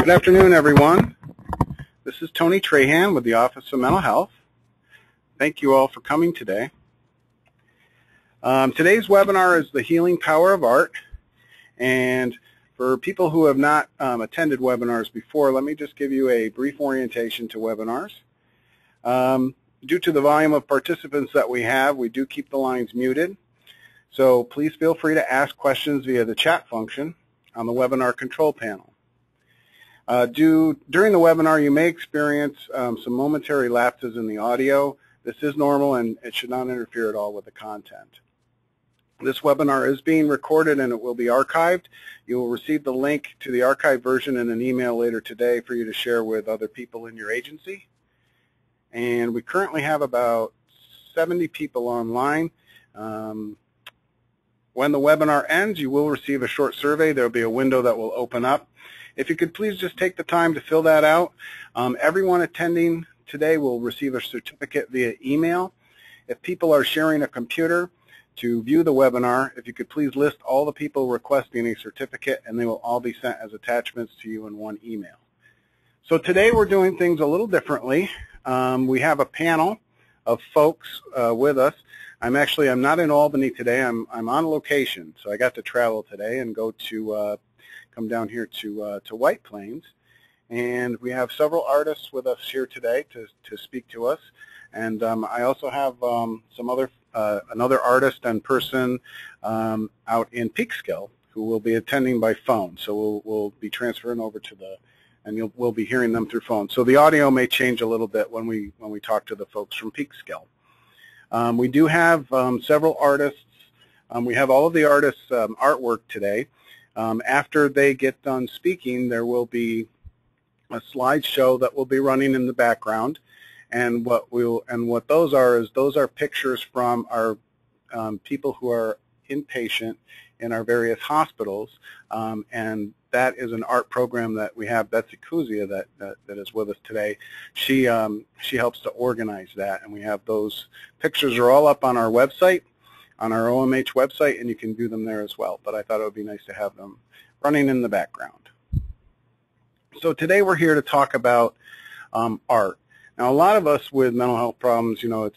Good afternoon, everyone. This is Tony Trahan with the Office of Mental Health. Thank you all for coming today. Today's webinar is The Healing Power of Art. And for people who have not attended webinars before, let me just give you a brief orientation to webinars. Due to the volume of participants that we have, we do keep the lines muted. So please feel free to ask questions via the chat function on the webinar control panel. During the webinar, you may experience some momentary lapses in the audio. This is normal, and it should not interfere at all with the content. This webinar is being recorded, and it will be archived. You will receive the link to the archived version in an email later today for you to share with other people in your agency. And we currently have about 70 people online. When the webinar ends, you will receive a short survey. There will be a window that will open up. If you could please just take the time to fill that out. Everyone attending today will receive a certificate via email. If people are sharing a computer to view the webinar, if you could please list all the people requesting a certificate, and they will all be sent as attachments to you in one email. So today we're doing things a little differently. We have a panel of folks with us. I'm not in Albany today. I'm on location, so I got to travel today and go to come down here to White Plains, and we have several artists with us here today to speak to us. And I also have another artist and person out in Peekskill who will be attending by phone. So we'll be transferring over to and we'll be hearing them through phone. So the audio may change a little bit when we talk to the folks from Peekskill. We do have several artists. We have all of the artists' artwork today. After they get done speaking, there will be a slideshow that will be running in the background, and what those are pictures from our people who are inpatient in our various hospitals, and that is an art program that we have. Betsy Kuzia that is with us today. She helps to organize that, and we have those pictures are all up on our website, on our OMH website, and you can view them there as well. But I thought it would be nice to have them running in the background. So today we're here to talk about art. Now, a lot of us with mental health problems, the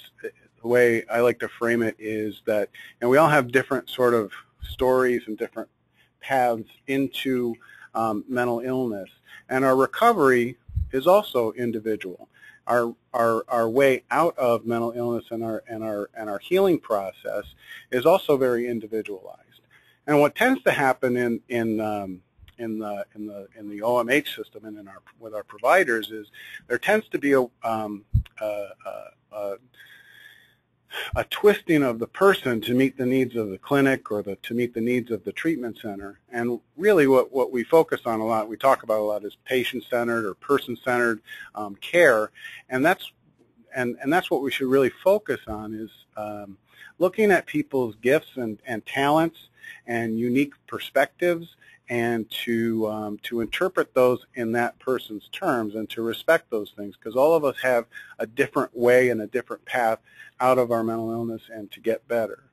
way I like to frame it is that we all have different sort of stories and different paths into mental illness, and our recovery is also individual. Our way out of mental illness and our healing process is also very individualized. And what tends to happen in the OMH system and with our providers is there tends to be a twisting of the person to meet the needs of the clinic or to meet the needs of the treatment center. And really what we focus on a lot, we talk about a lot, is patient-centered or person-centered care. And that's what we should really focus on, is looking at people's gifts and talents and unique perspectives, and to interpret those in that person's terms and to respect those things, because all of us have a different way and a different path out of our mental illness and to get better.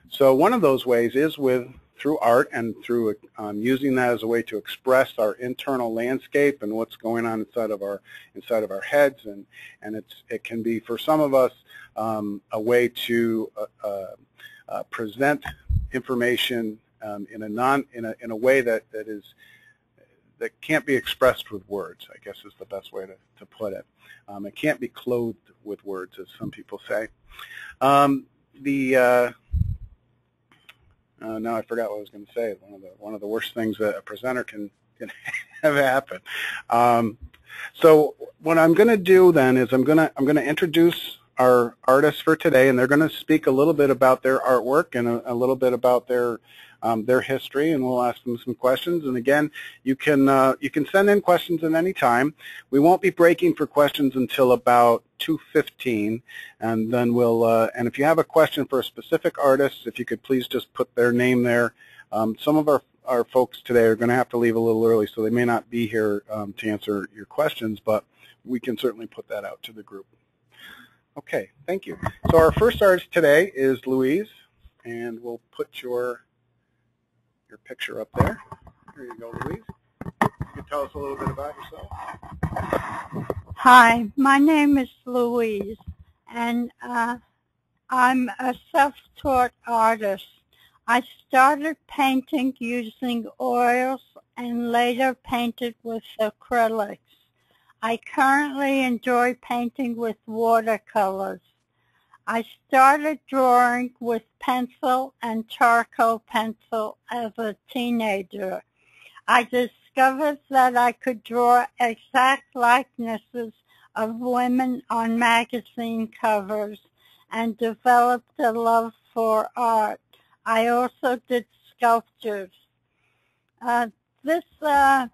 So one of those ways is through art and through using that as a way to express our internal landscape and what's going on inside of our heads, and it can be, for some of us, a way to present information in a way that can't be expressed with words, I guess is the best way to put it. It can't be clothed with words, as some people say. Now I forgot what I was going to say. One of the worst things that a presenter can have happen. So what I'm going to do then is I'm going to introduce our artists for today, and they're going to speak a little bit about their artwork and a little bit about their history, and we'll ask them some questions. And again, you can send in questions at any time. We won't be breaking for questions until about 2:15, and then and if you have a question for a specific artist, if you could please just put their name there. Some of our folks today are going to have to leave a little early, so they may not be here to answer your questions, but we can certainly put that out to the group. Okay, thank you. So our first artist today is Louise, and we'll put your picture up there. There you go, Louise. You tell us a little bit about yourself? Hi, my name is Louise, and I'm a self-taught artist. I started painting using oils and later painted with acrylics. I currently enjoy painting with watercolors. I started drawing with pencil and charcoal pencil as a teenager. I discovered that I could draw exact likenesses of women on magazine covers and developed a love for art. I also did sculptures. This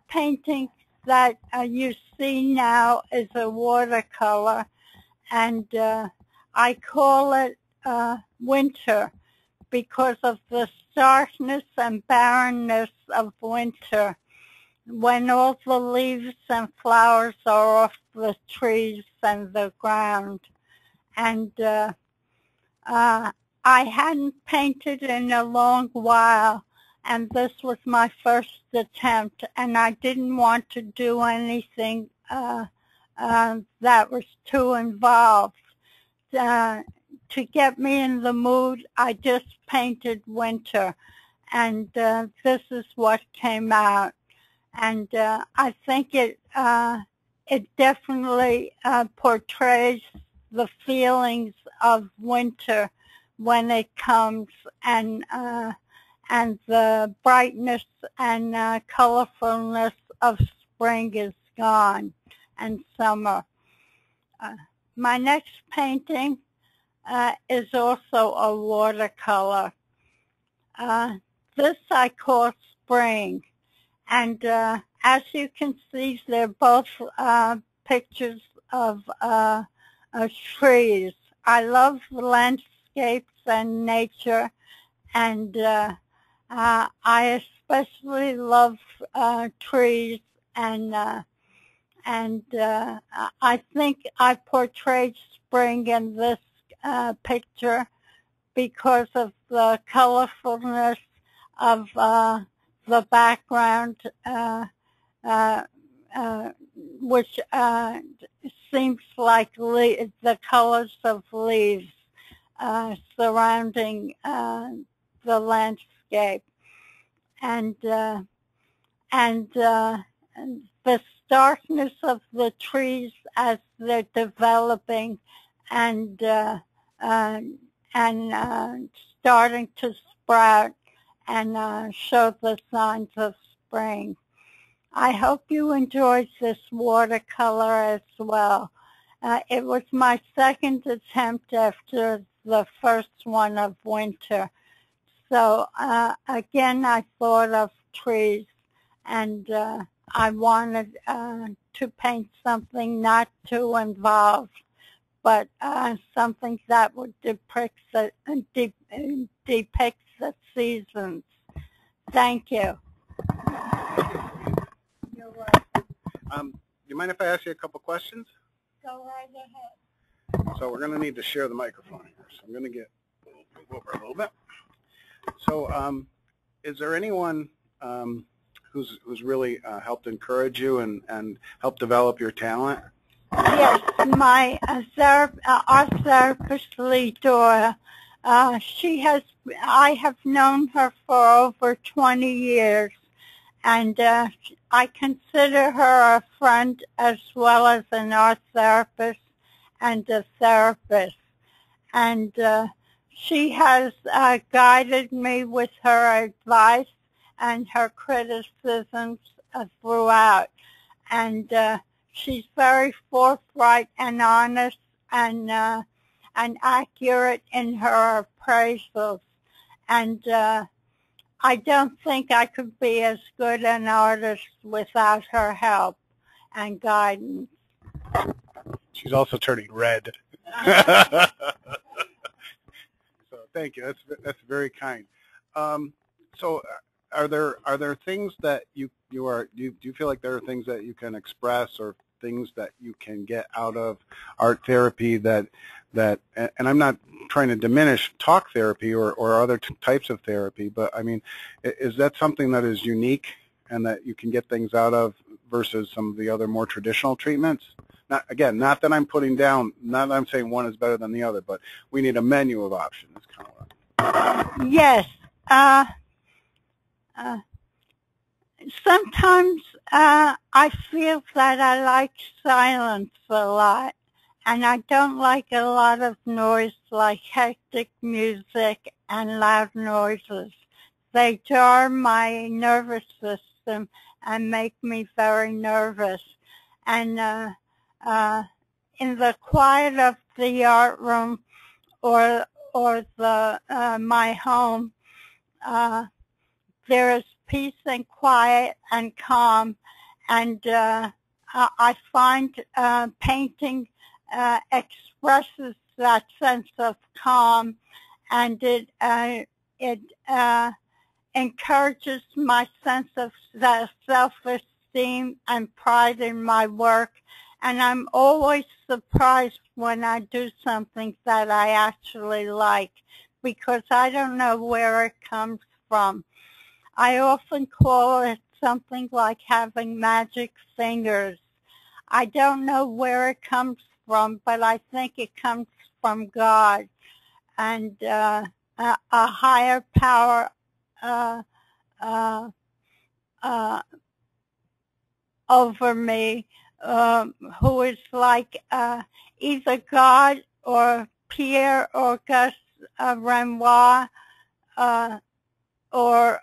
painting that you see now is a watercolor, and I call it winter because of the starkness and barrenness of winter, when all the leaves and flowers are off the trees and the ground. And I hadn't painted in a long while, and this was my first attempt, and I didn't want to do anything that was too involved. To get me in the mood, I just painted winter, and this is what came out. And I think it definitely portrays the feelings of winter when it comes, and the brightness and colorfulness of spring is gone, and summer. My next painting is also a watercolor. This I call Spring. And as you can see, they're both pictures of trees. I love landscapes and nature, and I especially love trees, and I think I portrayed spring in this picture because of the colorfulness of the background, which seems like the colors of leaves surrounding the landscape, and the starkness of the trees as they're developing and starting to sprout and show the signs of spring. I hope you enjoyed this watercolor as well. It was my second attempt after the first one of winter. So again, I thought of trees, and I wanted to paint something not too involved, but something that would depict the seasons. Thank you. You're welcome. You mind if I ask you a couple questions? Go right ahead. So we're going to need to share the microphone here. So I'm going to get over a little bit. So is there anyone who's really helped encourage you and helped develop your talent? Yes, my art therapist, Lee Doyle. I have known her for over 20 years, and I consider her a friend as well as an art therapist and a therapist. And she has guided me with her advice and her criticisms throughout. And she's very forthright and honest and accurate in her appraisals. And I don't think I could be as good an artist without her help and guidance. She's also turning red. So thank you. That's very kind. So are there things that do you feel like there are things that you can express or things that you can get out of art therapy that and I'm not trying to diminish talk therapy or other types of therapy, but I mean, is that something that is unique and that you can get things out of versus some of the other more traditional treatments? Not that I'm putting down, not that I'm saying one is better than the other, but we need a menu of options. Kind of Yes. Sometimes I feel that I like silence a lot, and I don't like a lot of noise like hectic music and loud noises. They jar my nervous system and make me very nervous. And in the quiet of the art room or the my home, there is peace and quiet and calm, and I find painting expresses that sense of calm, and it encourages my sense of self-esteem and pride in my work, and I'm always surprised when I do something that I actually like, because I don't know where it comes from. I often call it something like having magic fingers. I don't know where it comes from, but I think it comes from God and a higher power over me, who is like either God or Pierre Auguste Renoir, or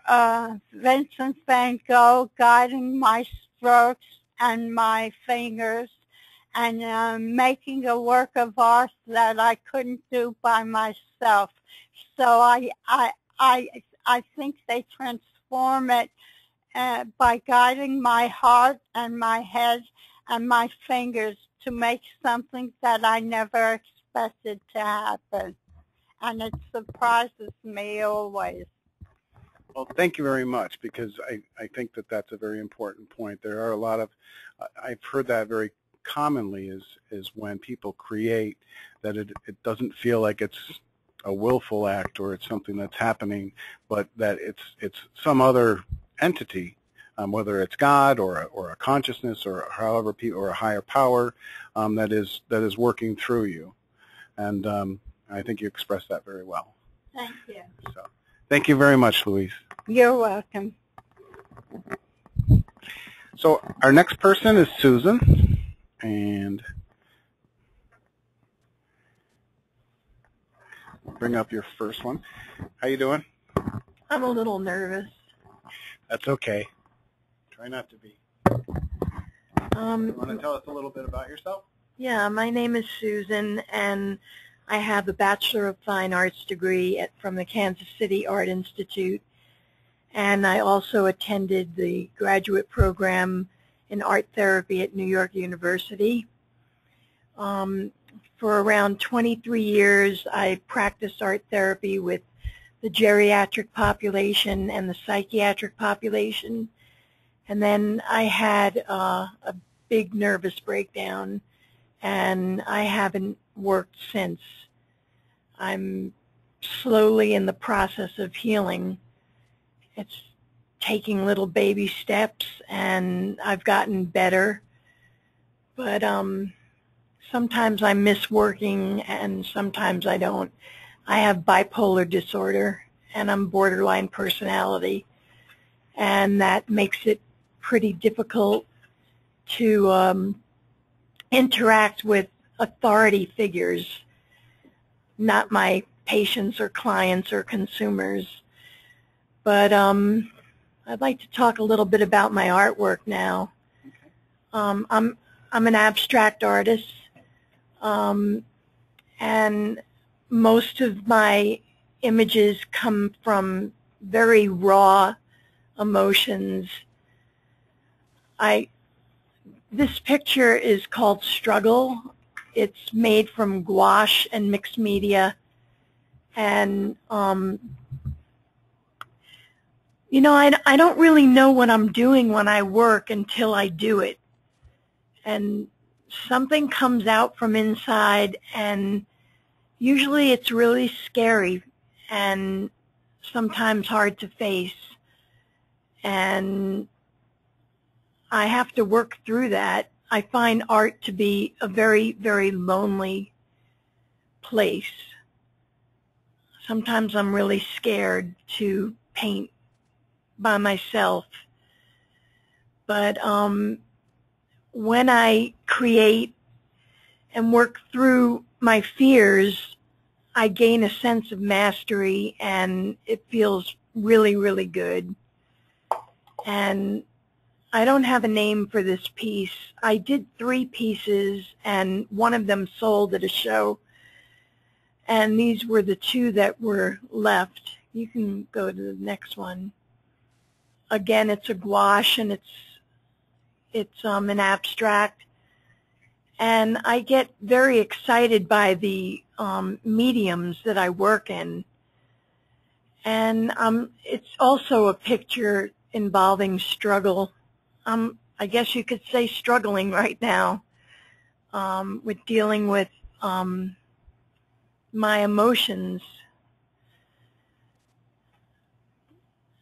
Vincent van Gogh, guiding my strokes and my fingers, and making a work of art that I couldn't do by myself. So I think they transform it by guiding my heart and my head and my fingers to make something that I never expected to happen. And it surprises me always. Well, thank you very much, because I think that that's a very important point. There are a lot of, I've heard that very commonly is when people create, that it doesn't feel like it's a willful act or it's something that's happening, but that it's some other entity, whether it's God or a consciousness or however or a higher power that is working through you. And I think you expressed that very well. Thank you. So, thank you very much, Louise. You're welcome. So our next person is Susan, and bring up your first one. How you doing? I'm a little nervous. That's okay. Try not to be. You want to tell us a little bit about yourself? Yeah, my name is Susan, and I have a Bachelor of Fine Arts degree from the Kansas City Art Institute, and I also attended the graduate program in art therapy at New York University. For around 23 years, I practiced art therapy with the geriatric population and the psychiatric population, and then I had a big nervous breakdown, and I haven't worked since. I'm slowly in the process of healing. It's taking little baby steps, and I've gotten better, but sometimes I miss working and sometimes I don't. I have bipolar disorder, and I'm borderline personality, and that makes it pretty difficult to interact with authority figures, not my patients or clients or consumers. But I'd like to talk a little bit about my artwork now. I'm an abstract artist, and most of my images come from very raw emotions. This picture is called Struggle. It's made from gouache and mixed media, and you know, I don't really know what I'm doing when I work until I do it, and something comes out from inside, and usually it's really scary and sometimes hard to face, and I have to work through that. I find art to be a very, very lonely place. Sometimes I'm really scared to paint by myself. But when I create and work through my fears, I gain a sense of mastery, and it feels really, really good. And I don't have a name for this piece. I did 3 pieces, and one of them sold at a show, and these were the 2 that were left. You can go to the next one. Again, it's a gouache, and it's an abstract, and I get very excited by the mediums that I work in. And it's also a picture involving struggle. I guess you could say struggling right now with dealing with my emotions.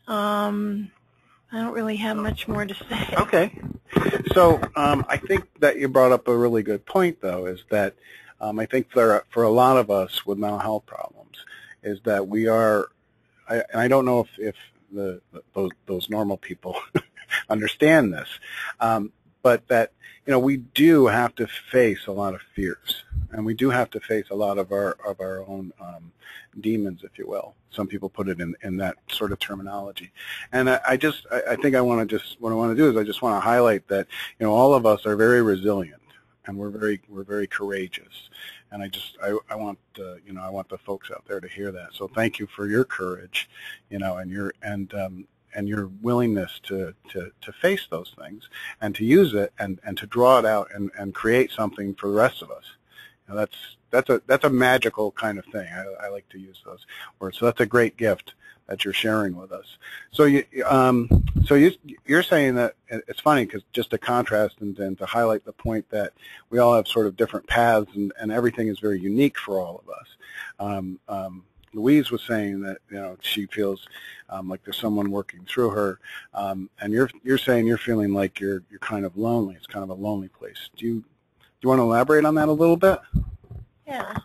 I don't really have much more to say. Okay. So I think that you brought up a really good point, though, is that I think for a lot of us with mental health problems is that we are, and I don't know if those normal people understand this, but that, you know, we do have to face a lot of fears, and we do have to face a lot of our own demons, if you will. Some people put it in that sort of terminology. And I think what I want to do is I just want to highlight that, you know, all of us are very resilient, and we're very courageous. And I want you know, I want the folks out there to hear that. So thank you for your courage, you know, and your willingness to face those things and to use it and to draw it out and create something for the rest of us. You know, that's a magical kind of thing. I like to use those words. So that's a great gift that you're sharing with us. So you're saying that it's funny, because just to contrast and to highlight the point that we all have sort of different paths, and everything is very unique for all of us. Louise was saying that, you know, she feels like there's someone working through her, and you're saying you're feeling like you're kind of lonely. It's kind of a lonely place. Do you want to elaborate on that a little bit? Yeah.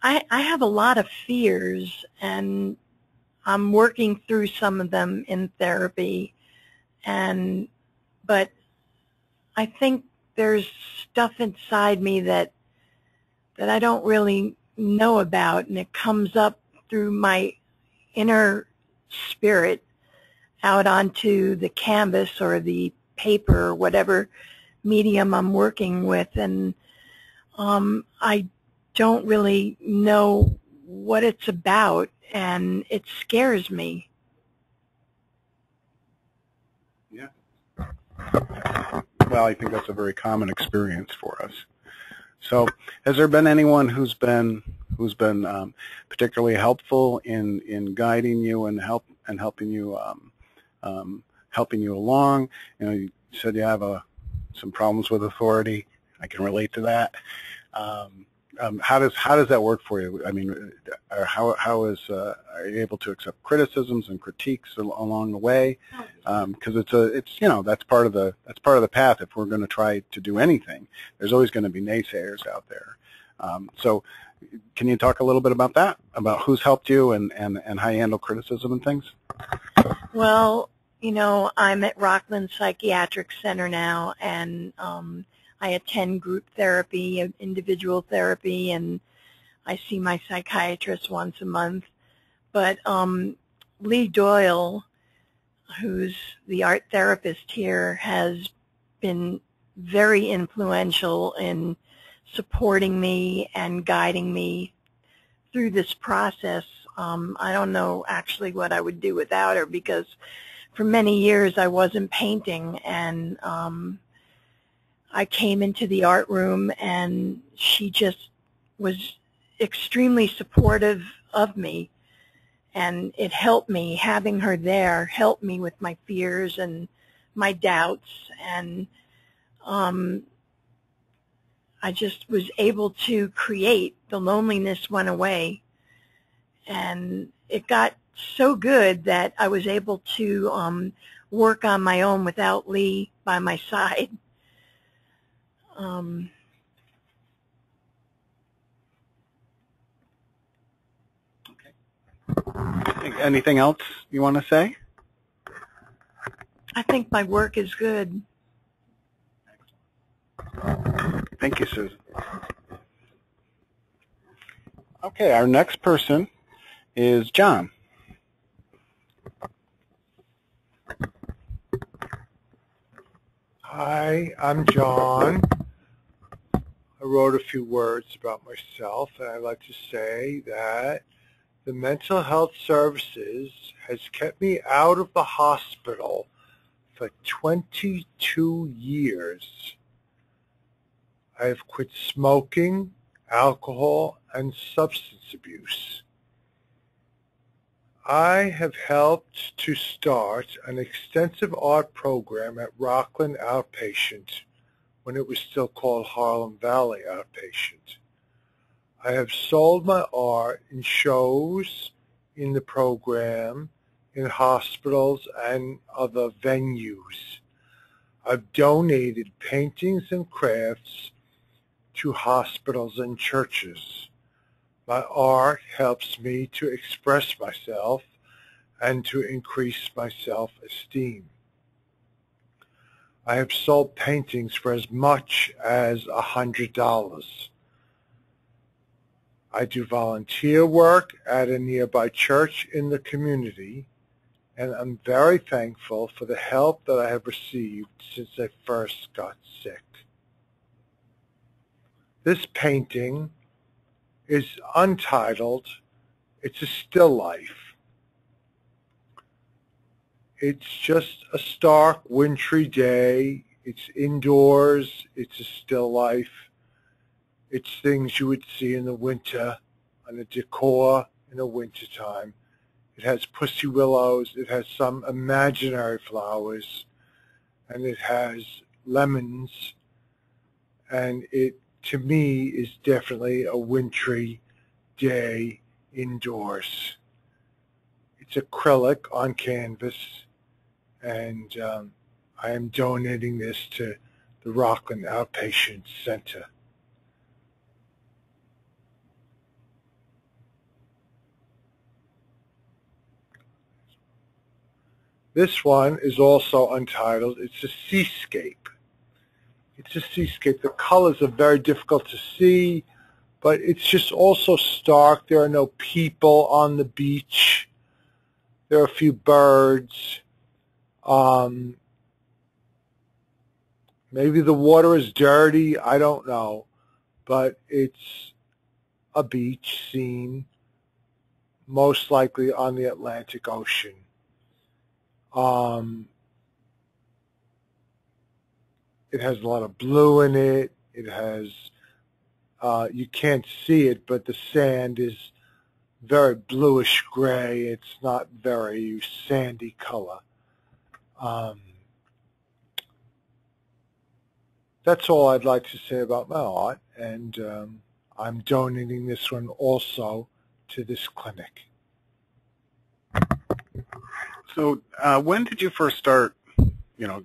I have a lot of fears, and I'm working through some of them in therapy, but I think there's stuff inside me that I don't really know about, and it comes up through my inner spirit out onto the canvas or the paper or whatever medium I'm working with, and I don't really know what it's about, and it scares me. Yeah. Well, I think that's a very common experience for us. So, has there been anyone who's been particularly helpful in guiding you and helping you along? You know, you said you have some problems with authority. I can relate to that. How does that work for you? I mean, are you able to accept criticisms and critiques along the way? Because it's you know, that's part of the path. If we're going to try to do anything, there's always going to be naysayers out there. So, can you talk a little bit about that? About who's helped you and how you handle criticism and things? Well, you know, I'm at Rockland Psychiatric Center now, and I attend group therapy, individual therapy, and I see my psychiatrist once a month. But Lee Doyle, who's the art therapist here, has been very influential in supporting me and guiding me through this process. I don't know actually what I would do without her, because for many years I wasn't painting, and I came into the art room, and she just was extremely supportive of me, and it helped me. Having her there helped me with my fears and my doubts, and I just was able to create. The loneliness went away, and it got so good that I was able to work on my own without Lee by my side. Um, Anything else you want to say? I think my work is good. Thank you, Susan. Okay, our next person is John. Hi, I'm John. I wrote a few words about myself, and I'd like to say that the mental health services has kept me out of the hospital for 22 years. I have quit smoking, alcohol, and substance abuse. I have helped to start an extensive art program at Rockland Outpatient when it was still called Harlem Valley Outpatient. I have sold my art in shows, in the program, in hospitals, and other venues. I've donated paintings and crafts to hospitals and churches. My art helps me to express myself and to increase my self-esteem. I have sold paintings for as much as $100. I do volunteer work at a nearby church in the community, and I'm very thankful for the help that I have received since I first got sick. This painting is untitled. It's a still life. It's just a stark, wintry day. It's indoors. It's a still life. It's things you would see in the winter, on the decor in the wintertime. It has pussy willows. It has some imaginary flowers. And it has lemons. And it, to me, is definitely a wintry day indoors. It's acrylic on canvas, and I am donating this to the Rockland Outpatient Center. This one is also untitled. It's a seascape. It's a seascape. The colors are very difficult to see, but it's just also stark. There are no people on the beach. There are a few birds. Maybe the water is dirty. I don't know. But it's a beach scene, most likely on the Atlantic Ocean. It has a lot of blue in it. It has, you can't see it, but the sand is very bluish gray. It's not very sandy color. That's all I'd like to say about my art, and I'm donating this one also to this clinic. So when did you first start,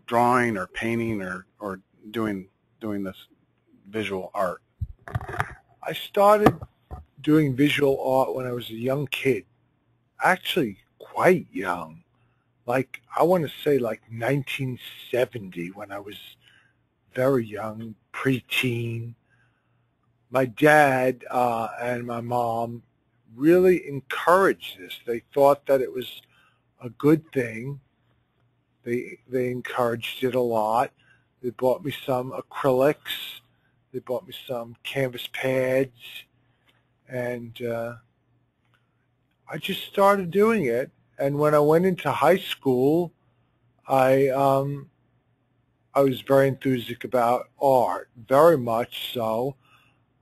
drawing or painting or doing this visual art? I started doing visual art when I was a young kid, actually quite young. Like, I want to say like 1970, when I was very young, preteen. My dad and my mom really encouraged this. They thought that it was a good thing. They encouraged it a lot. They bought me some acrylics. They bought me some canvas pads. And I just started doing it. And when I went into high school, I was very enthusiastic about art, very much so.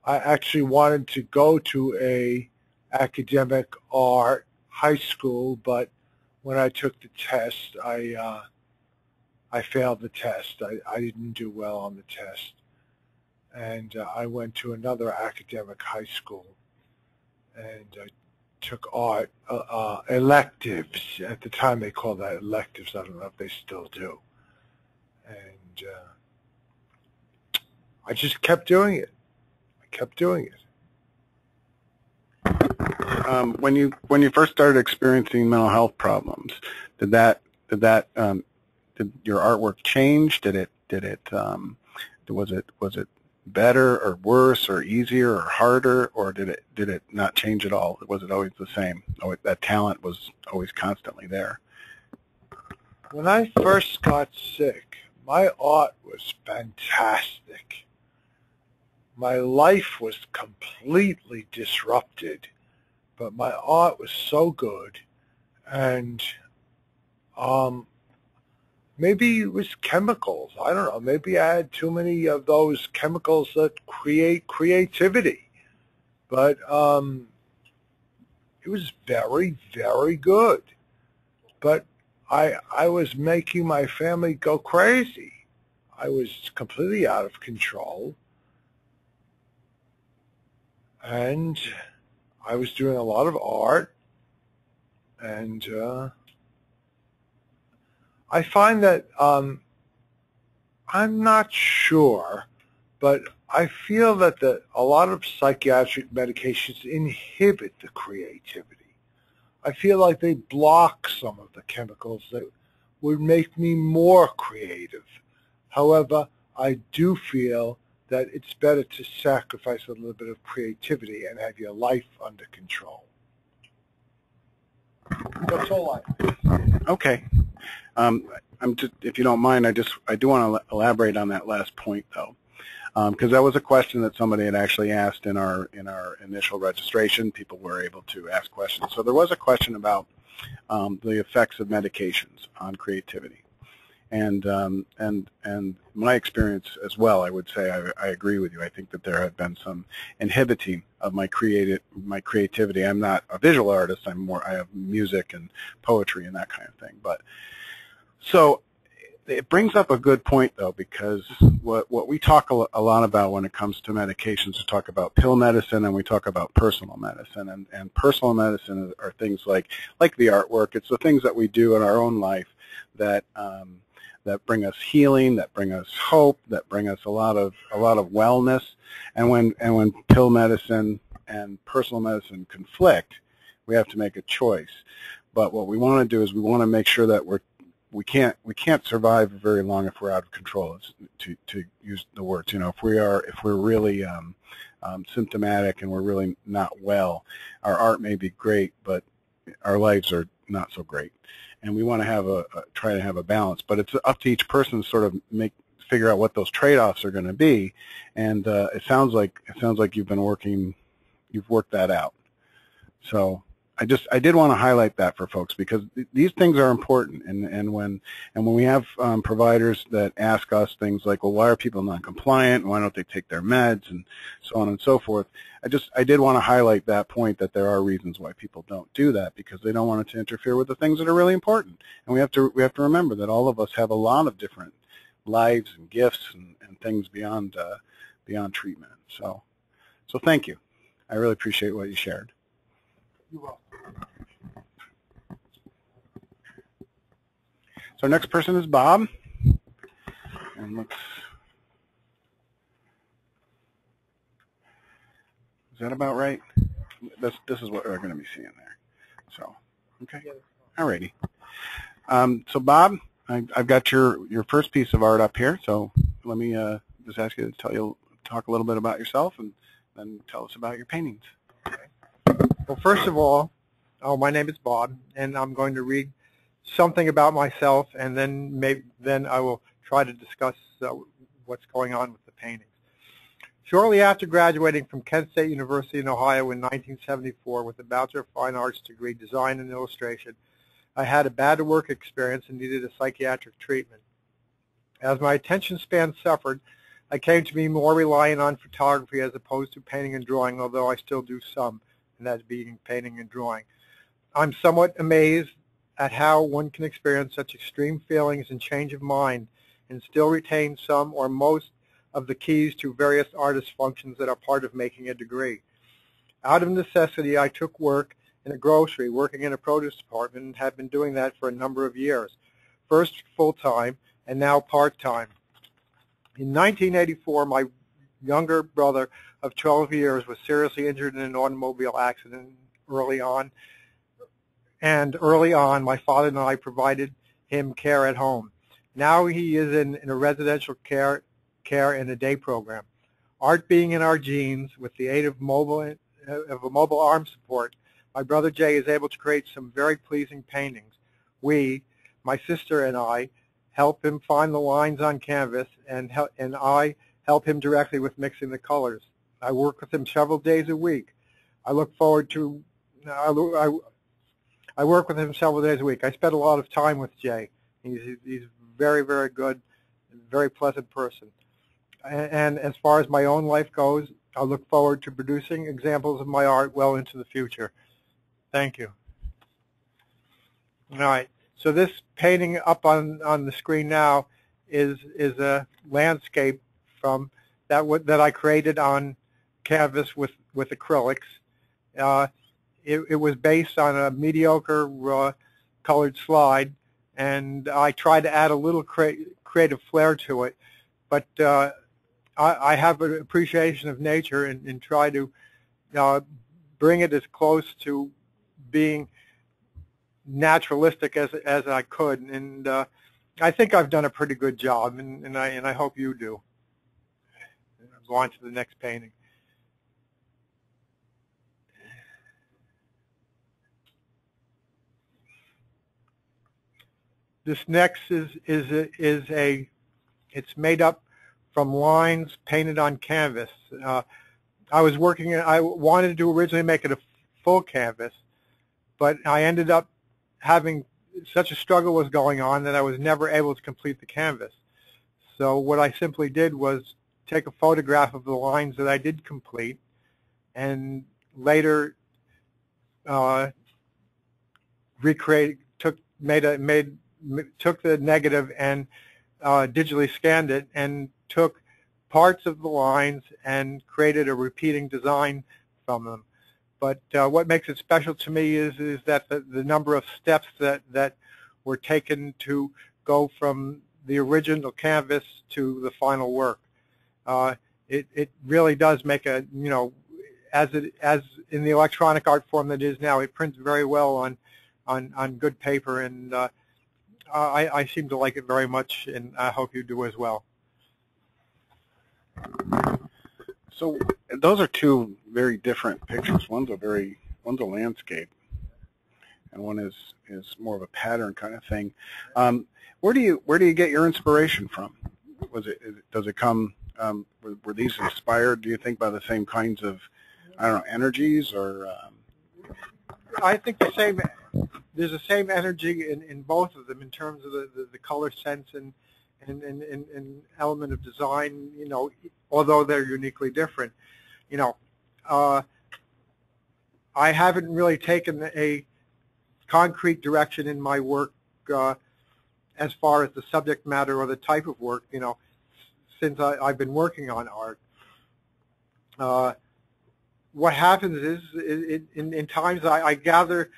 I actually wanted to go to a academic art high school, but when I took the test, I failed the test. I didn't do well on the test. And I went to another academic high school and took art electives. At the time they called that electives. I don't know if they still do. And I just kept doing it. I kept doing it. When you first started experiencing mental health problems, did your artwork change? Was it better or worse or easier or harder, or did it not change at all? Was it always the same? That talent was always constantly there? When I first got sick, my art was fantastic. My life was completely disrupted, but my art was so good, and maybe it was chemicals. I don't know. Maybe I had too many of those chemicals that create creativity. But it was very, very good. But I was making my family go crazy. I was completely out of control. And I was doing a lot of art. And I find that I'm not sure, but I feel that a lot of psychiatric medications inhibit the creativity. I feel like they block some of the chemicals that would make me more creative. However, I do feel that it's better to sacrifice a little bit of creativity and have your life under control. That's all Okay. If you don't mind, I do want to elaborate on that last point, though, because that was a question that somebody had actually asked in our initial registration. People were able to ask questions. So there was a question about the effects of medications on creativity, and my experience as well. I would say I agree with you. I think that there had been some inhibiting of my creativity. I'm not a visual artist. I have music and poetry and that kind of thing, but. So it brings up a good point, though, because what we talk a lot about when it comes to medications, we talk about pill medicine and we talk about personal medicine. And personal medicine are things like the artwork. It's the things that we do in our own life that bring us healing, that bring us hope, that bring us a lot of wellness. And when pill medicine and personal medicine conflict, we have to make a choice. But what we want to do is we want to make sure that we can't survive very long if we're out of control. To use the words, if we're really symptomatic and we're really not well, our art may be great, but our lives are not so great. And we want to try to have a balance. But it's up to each person to sort of figure out what those trade-offs are going to be. And it sounds like you've worked that out. So. I did want to highlight that for folks because these things are important, and when we have providers that ask us things like, well, why are people non-compliant? Why don't they take their meds, and so on and so forth? I did want to highlight that point that there are reasons why people don't do that because they don't want it to interfere with the things that are really important, and we have to remember that all of us have a lot of different lives and gifts and things beyond treatment. So thank you. I really appreciate what you shared. You're welcome. So our next person is Bob, and is that about right? This is what we're going to be seeing there. So, okay, alrighty. So Bob, I've got your first piece of art up here. So let me just ask you to talk a little bit about yourself, and then tell us about your paintings. Well, first of all, my name is Bob, and I'm going to read something about myself, and then I will try to discuss what's going on with the paintings. Shortly after graduating from Kent State University in Ohio in 1974 with a Bachelor of Fine Arts degree, Design and Illustration, I had a bad work experience and needed a psychiatric treatment. As my attention span suffered, I came to be more reliant on photography as opposed to painting and drawing, although I still do some, and that's being painting and drawing. I'm somewhat amazed at how one can experience such extreme feelings and change of mind and still retain some or most of the keys to various artist functions that are part of making a degree. Out of necessity, I took work in a grocery, working in a produce department, and have been doing that for a number of years. First full-time, and now part-time. In 1984, my younger brother of 12 years was seriously injured in an automobile accident early on. And early on, my father and I provided him care at home. Now he is in a residential care and a day program. Art being in our genes, with the aid of a mobile arm support, my brother Jay is able to create some very pleasing paintings. We, my sister and I, help him find the lines on canvas, and I help him directly with mixing the colors. I work with him several days a week. I work with him several days a week. I spend a lot of time with Jay. He's very, very good, very pleasant person. And as far as my own life goes, I look forward to producing examples of my art well into the future. Thank you. All right. So this painting up on the screen now is a landscape from that I created on canvas with acrylics. It was based on a mediocre colored slide, and I tried to add a little creative flair to it. But I have an appreciation of nature and try to bring it as close to being naturalistic as I could, and I think I've done a pretty good job, and I hope you do. I'll go on to the next painting. This next it's made up from lines painted on canvas. I wanted to originally make it a full canvas, but I ended up having such a struggle was going on that I was never able to complete the canvas. So what I simply did was take a photograph of the lines that I did complete, and later took the negative and digitally scanned it and took parts of the lines and created a repeating design from them. But what makes it special to me is that the number of steps that were taken to go from the original canvas to the final work. It really does make a, as in the electronic art form that it is now, it prints very well on good paper, and I seem to like it very much, and I hope you do as well. So those are two very different pictures. One's a landscape, and one is more of a pattern kind of thing. Where do you get your inspiration from? Does it come? Were these inspired, do you think, by the same kinds of, I don't know, energies, or? I think there's the same energy in both of them in terms of the color sense and element of design, although they're uniquely different. I haven't really taken a concrete direction in my work as far as the subject matter or the type of work, since I've been working on art. What happens is in times I gather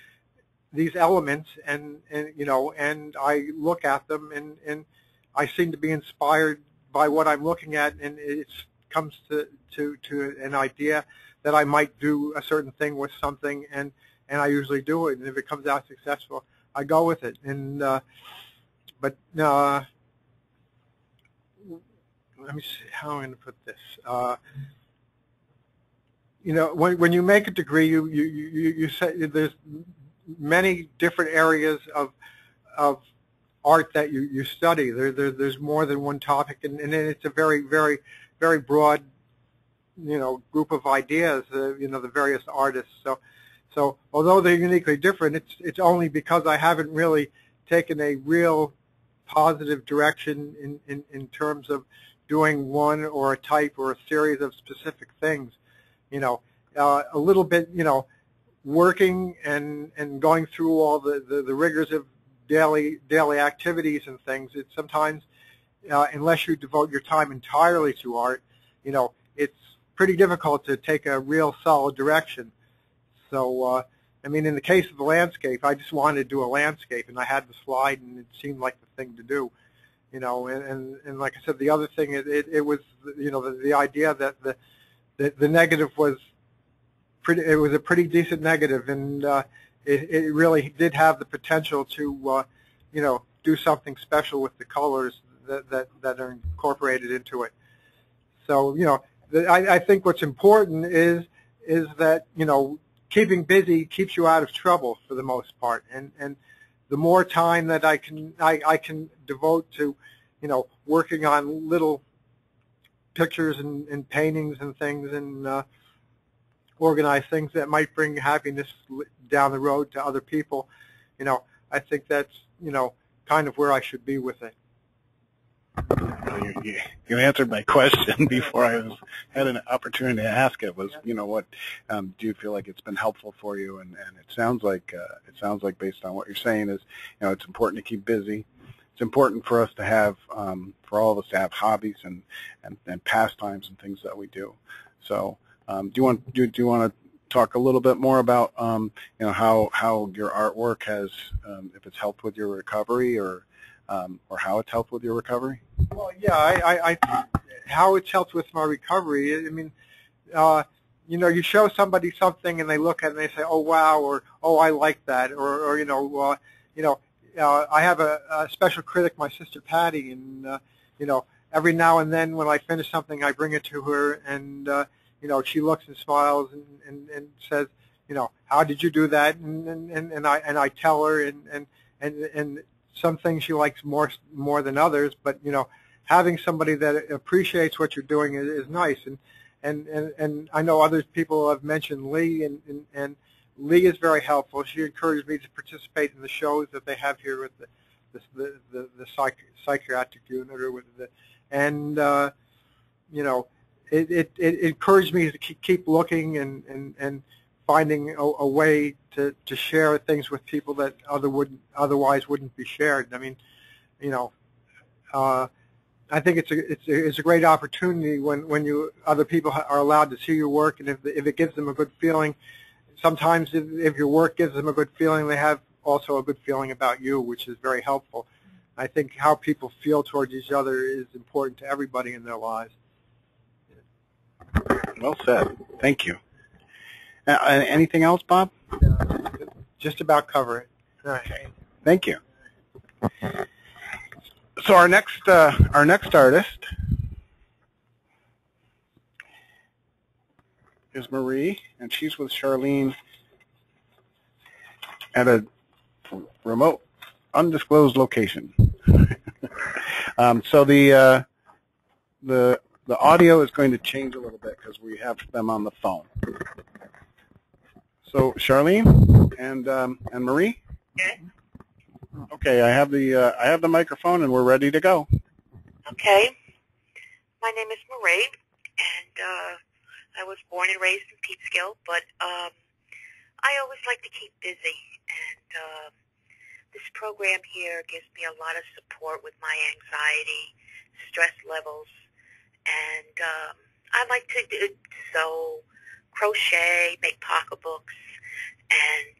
these elements and I look at them and I seem to be inspired by what I'm looking at, and it comes to an idea that I might do a certain thing with something, and I usually do it, and if it comes out successful, I go with it. And but let me see how I'm going to put this. When you make a degree, you say there's many different areas of art that you study. There's more than one topic, and it's a very, very, very broad, group of ideas. The various artists. So although they're uniquely different, it's only because I haven't really taken a real positive direction in terms of doing one or a type or a series of specific things. A little bit, working and going through all the rigors of daily activities and things. It's sometimes, unless you devote your time entirely to art, it's pretty difficult to take a real solid direction. So I mean, in the case of the landscape, I just wanted to do a landscape, and I had the slide, and it seemed like the thing to do. You know, and like I said, the other thing, it was, you know, the idea that the negative was pretty. It was a pretty decent negative, and it really did have the potential to, you know, do something special with the colors that are incorporated into it. So, you know, I think what's important is that, you know, keeping busy keeps you out of trouble for the most part, and the more time that I can devote to, you know, working on little pictures and paintings and things, and organize things that might bring happiness down the road to other people, you know, I think that's, you know, kind of where I should be with it. You answered my question before I had an opportunity to ask it. Was, you know, what do you feel like it's been helpful for you? And it sounds like based on what you're saying is, you know, it's important to keep busy. It's important for us to have, for all of us to have hobbies and pastimes and things that we do. So, do you want to talk a little bit more about, you know, how your artwork has, if it's helped with your recovery, or how it's helped with your recovery? Well, yeah, how it's helped with my recovery. I mean, you know, you show somebody something and they look at it and they say, "Oh wow," or "Oh, I like that," or you know, I have a special critic, my sister Patty, and you know, every now and then when I finish something, I bring it to her, and you know, she looks and smiles and says, you know, "How did you do that?" And I tell her, and some things she likes more than others, but you know, having somebody that appreciates what you're doing is nice. And I know other people have mentioned Lee, and Lee is very helpful. She encouraged me to participate in the shows that they have here with the psychiatric unit, or with and you know, it encouraged me to keep looking and finding a way to share things with people that otherwise wouldn't be shared. I mean, you know, I think it's a great opportunity when other people are allowed to see your work, and if it gives them a good feeling. Sometimes if your work gives them a good feeling, they have also a good feeling about you, which is very helpful. I think how people feel towards each other is important to everybody in their lives. Well said. Thank you. Anything else, Bob? Just about cover it. All right. Okay. Thank you. So our next artist is Marie, and she's with Charlene at a remote, undisclosed location. So the audio is going to change a little bit because we have them on the phone. So Charlene and Marie. Okay. Okay, I have the microphone, and we're ready to go. Okay. My name is Marie, and I was born and raised in Peekskill, but I always like to keep busy, and this program here gives me a lot of support with my anxiety, stress levels, and I like to sew, crochet, make pocketbooks, and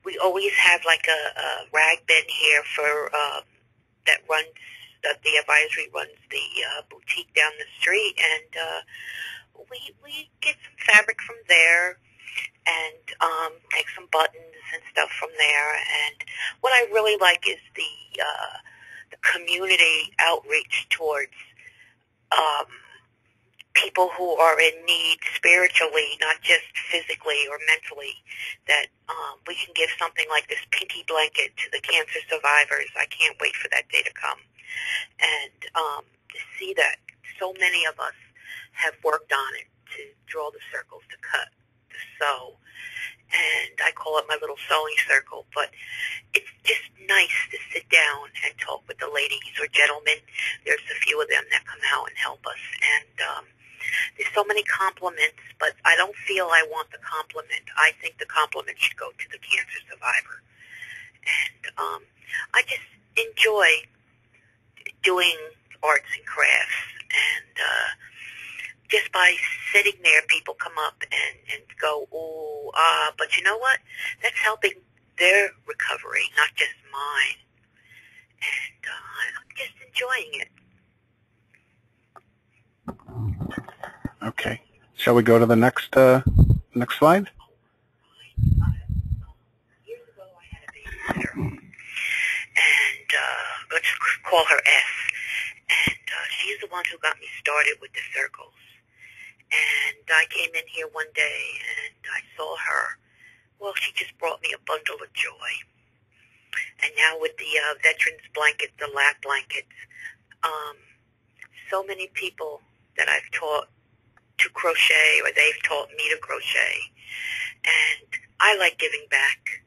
we always have like a rag bin here for that runs the advisory runs the boutique down the street, and we get some fabric from there and make some buttons and stuff from there. And what I really like is the community outreach towards people who are in need spiritually, not just physically or mentally, that we can give something like this pinky blanket to the cancer survivors. I can't wait for that day to come. And to see that so many of us have worked on it, to draw the circles, to cut, to sew. And I call it my little sewing circle, but it's just nice to sit down and talk with the ladies or gentlemen. There's a few of them that come out and help us. And there's so many compliments, but I don't feel I want the compliment. I think the compliment should go to the cancer survivor. And I just enjoy doing arts and crafts, and just by sitting there, people come up and go, ooh, but you know what? That's helping their recovery, not just mine. And I'm just enjoying it. Okay. Shall we go to the next slide? Years ago, I had a babysitter, and let's call her S. And she's the one who got me started with the circles. And I came in here one day, and I saw her. Well, she just brought me a bundle of joy. And now with the veterans blanket, the lap blankets, so many people that I've taught to crochet, or they've taught me to crochet. And I like giving back.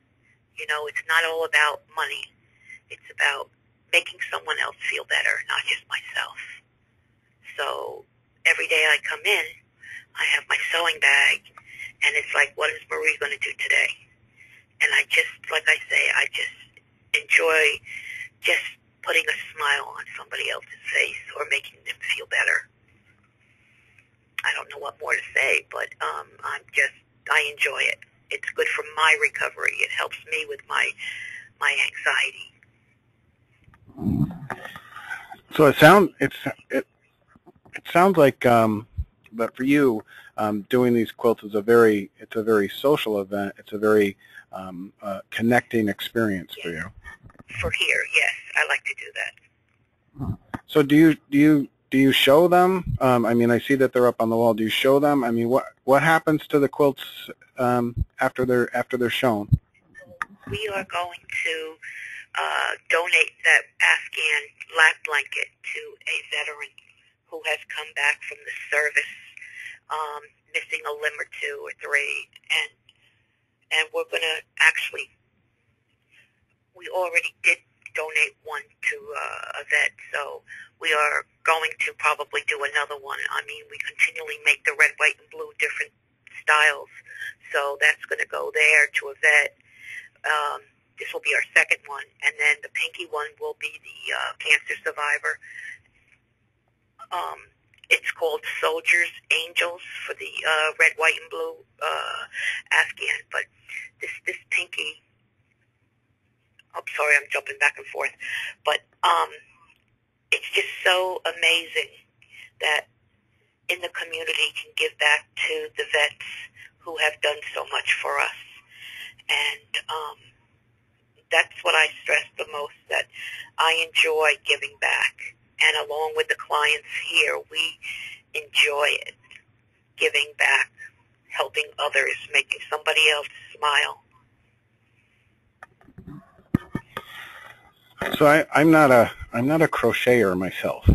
You know, it's not all about money. It's about making someone else feel better, not just myself. So every day I come in, I have my sewing bag, and it's like, what is Marie going to do today? And I just, like I say, I just enjoy just putting a smile on somebody else's face or making them feel better. I don't know what more to say, but I enjoy it. It's good for my recovery. It helps me with my anxiety. So it sounds like that for you, doing these quilts is a very social event. It's a very connecting experience for you. For here, yes, I like to do that. So do you show them? I mean, I see that they're up on the wall. Do you show them? I mean, what happens to the quilts after they're shown? We are going to donate that Afghan lap blanket to a veteran who has come back from the service, missing a limb or two or three, and we're going to actually, we already did donate one to a vet, so we are going to probably do another one. I mean, we continually make the red, white, and blue different styles, so that's going to go there to a vet. This will be our second one, and then the pinky one will be the cancer survivor. It's called Soldiers Angels for the red, white, and blue Afghan. But this pinky, I'm sorry, I'm jumping back and forth. But it's just so amazing that in the community can give back to the vets who have done so much for us. And that's what I stress the most, that I enjoy giving back. And along with the clients here, we enjoy it, giving back, helping others, making somebody else smile. So I'm not a crocheter myself,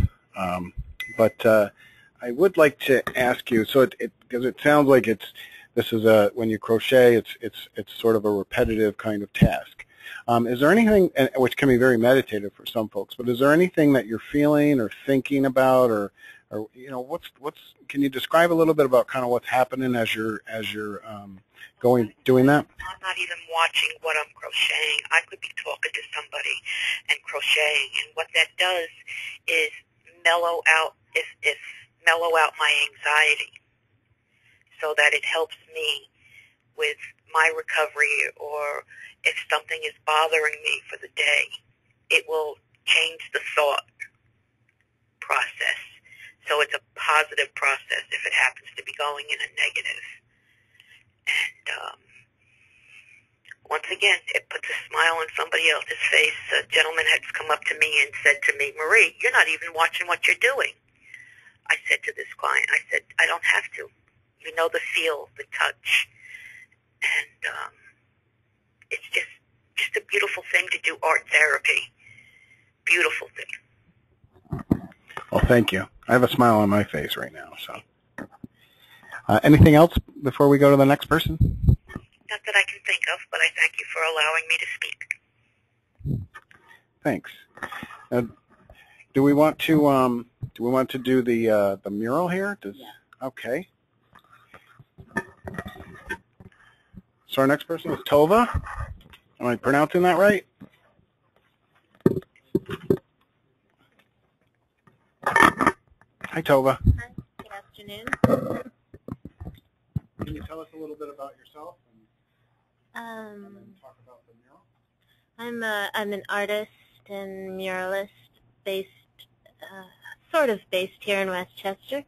but I would like to ask you. So because it sounds like when you crochet, it's sort of a repetitive kind of task. Is there anything, which can be very meditative for some folks, but is there anything that you're feeling or thinking about, or you know, can you describe a little bit about kind of what's happening as you're doing that? I'm not even watching what I'm crocheting. I could be talking to somebody and crocheting, and what that does is mellow out my anxiety, so that it helps me with my recovery, or if something is bothering me for the day, it will change the thought process. So it's a positive process if it happens to be going in a negative. And once again, it puts a smile on somebody else's face. A gentleman had come up to me and said to me, Marie, you're not even watching what you're doing. I said to this client, I said, I don't have to. You know the feel, the touch. And it's just a beautiful thing to do art therapy. Beautiful thing. Well, thank you. I have a smile on my face right now. So, anything else before we go to the next person? Not that I can think of, but I thank you for allowing me to speak. Thanks. Do we want to do the mural here? Yeah. Okay. So our next person is Tova. Am I pronouncing that right? Hi, Tova. Hi. Good afternoon. Can you tell us a little bit about yourself and then talk about the mural? I'm an artist and muralist based, sort of based here in Westchester,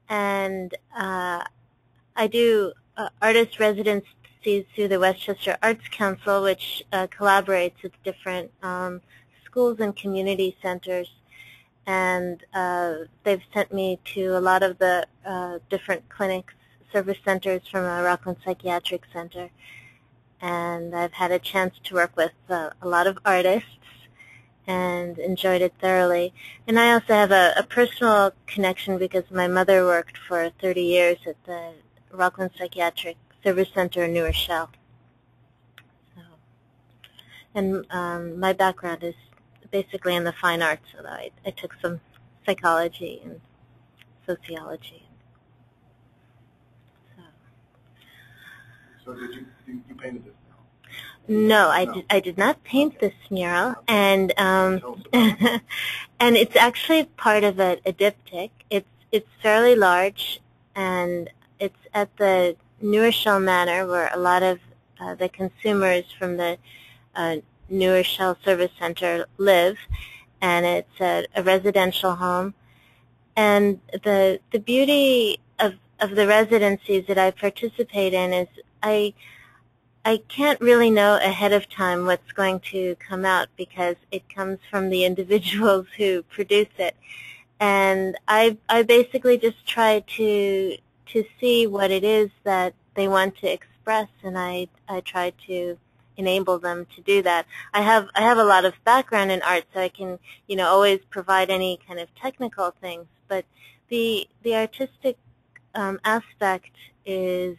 and I do artist residencies through the Westchester Arts Council, which collaborates with different schools and community centers, and they've sent me to a lot of the different clinics, service centers from Rockland Psychiatric Center, and I've had a chance to work with a lot of artists and enjoyed it thoroughly. And I also have a personal connection because my mother worked for 30 years at the Rockland Psychiatric Service Center in New Rochelle. So, and my background is basically in the fine arts, although I took some psychology and sociology. So did you painted this mural? No, I did not paint this mural, and and it's actually part of a diptych. It's fairly large, and it's at the New Rochelle Manor, where a lot of the consumers from the New Rochelle Service Center live, and it's a residential home. And the beauty of the residencies that I participate in is I can't really know ahead of time what's going to come out because it comes from the individuals who produce it. And I basically just try to see what it is that they want to express, and I try to enable them to do that. I have a lot of background in art, so I can always provide any kind of technical things, but the artistic aspect is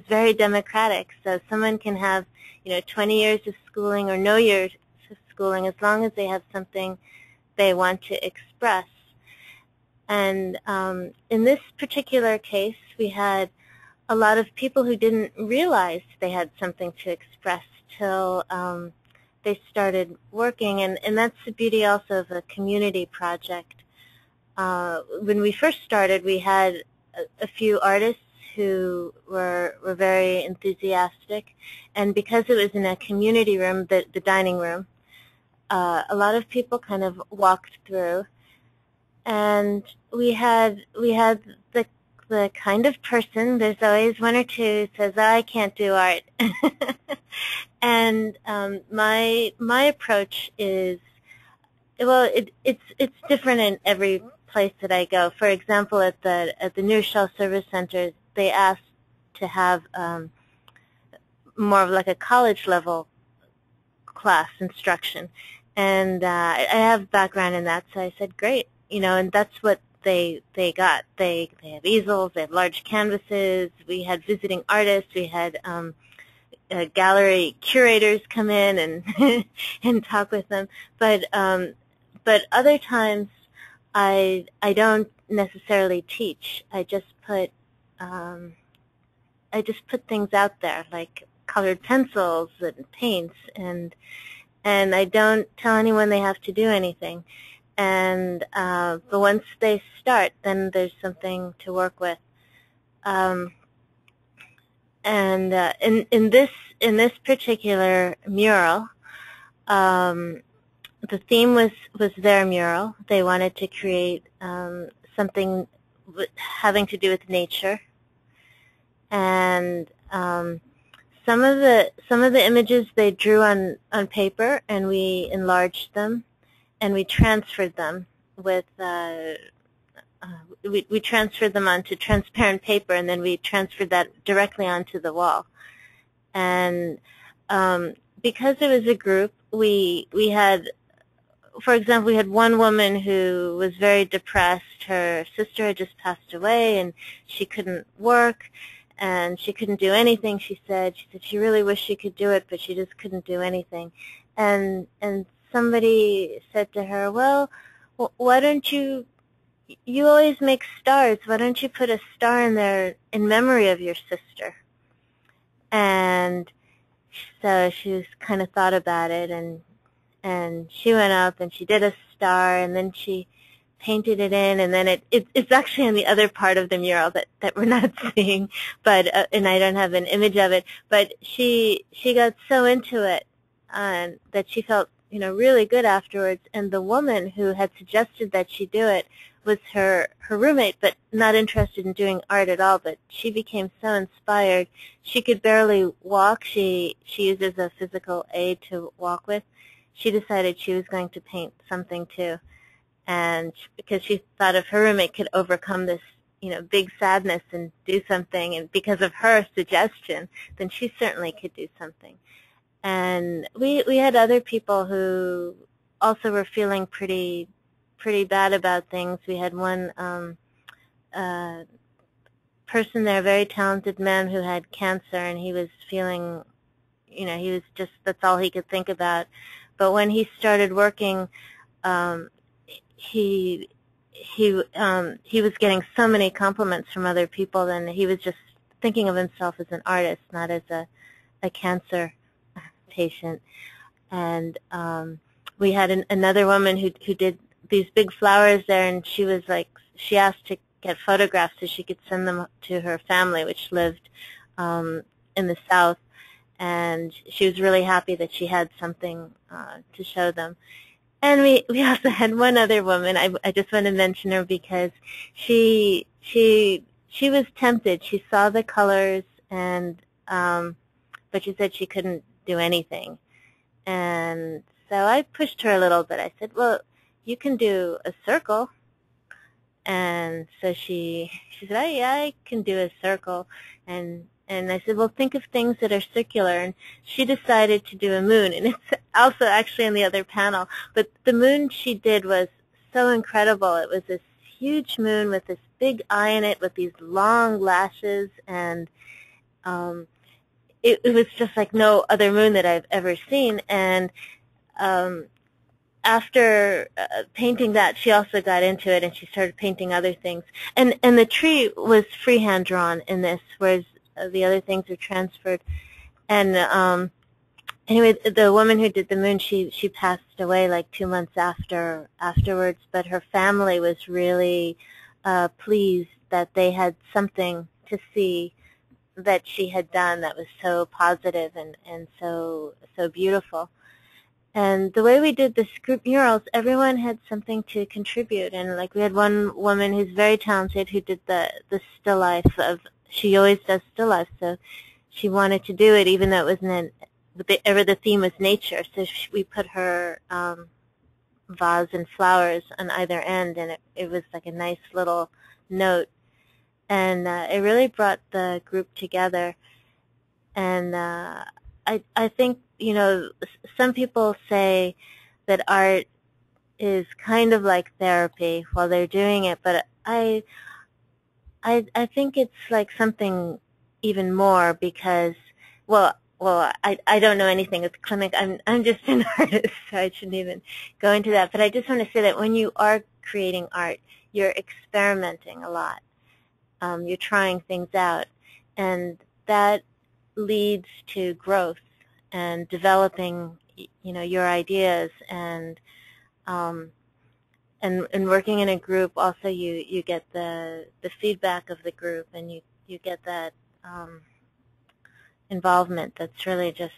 very democratic. So someone can have 20 years of schooling or no years of schooling, as long as they have something they want to express. And in this particular case, we had a lot of people who didn't realize they had something to express till they started working, and that's the beauty also of a community project. When we first started, we had a few artists who were very enthusiastic, and because it was in a community room, the dining room, a lot of people kind of walked through, and we had the kind of person, there's always one or two who says, oh, I can't do art. And my approach is, well, it's different in every place that I go. For example, at the New Rochelle Service Center, they asked to have more of like a college level class instruction, and I have background in that, so I said great, and that's what they got. They have easels, they have large canvases. We had visiting artists, we had gallery curators come in and and talk with them. But other times I don't necessarily teach. I just put things out there, like colored pencils and paints, and I don't tell anyone they have to do anything. And but once they start, then there's something to work with. And in this particular mural, the theme was their mural. They wanted to create something having to do with nature, and some of the images they drew on paper, and we enlarged them, and we transferred them with we transferred them onto transparent paper, and then we transferred that directly onto the wall. And because it was a group, we had, for example, we had one woman who was very depressed. Her sister had just passed away, and she couldn't work, and she couldn't do anything. She said she really wished she could do it, but she just couldn't do anything. And somebody said to her, well, why don't you always make stars, why don't you put a star in there in memory of your sister? And so she was kind of thought about it, and she went up and she did a star, and then she painted it in, and then it's actually on the other part of the mural that we're not seeing, but and I don't have an image of it. But she got so into it that she felt really good afterwards. And the woman who had suggested that she do it was her roommate, but not interested in doing art at all. But she became so inspired. She could barely walk. She uses a physical aid to walk with. She decided she was going to paint something too. And because she thought if her roommate could overcome this, big sadness and do something, and because of her suggestion, then she certainly could do something. And we had other people who also were feeling pretty bad about things. We had one person there, a very talented man who had cancer, and he was feeling, he was just, that's all he could think about. But when he started working, he was getting so many compliments from other people, and he was just thinking of himself as an artist, not as a cancer patient. And we had another woman who did these big flowers there, and she was like, she asked to get photographs so she could send them to her family, which lived in the South, and she was really happy that she had something to show them. And we also had one other woman. I just want to mention her because she was tempted. She saw the colors, and but she said she couldn't do anything. And so I pushed her a little bit. I said, well, you can do a circle. And so she said, oh, yeah, I can do a circle. And I said, well, think of things that are circular. And she decided to do a moon. And it's also actually on the other panel. But the moon she did was so incredible. It was this huge moon with this big eye in it with these long lashes. And it was just like no other moon that I've ever seen. And after painting that, she also got into it, and she started painting other things. And the tree was freehand drawn in this, whereas the other things are transferred. And anyway, the woman who did the moon, she passed away like 2 months afterwards. But her family was really pleased that they had something to see that she had done that was so positive and so beautiful. And the way we did this group murals, everyone had something to contribute. And like we had one woman who's very talented who did the still life of, she always does still life, so she wanted to do it even though it wasn't the theme was nature. So we put her vase and flowers on either end, and it was like a nice little note. And it really brought the group together. And I think, some people say that art is kind of like therapy while they're doing it, but I think it's like something even more because, well, I don't know anything at the clinic. I'm just an artist, so I shouldn't even go into that. But I just want to say that when you are creating art, you're experimenting a lot. You're trying things out, and that leads to growth and developing, your ideas, and working in a group. Also, you get the feedback of the group, and you get that involvement. That's really just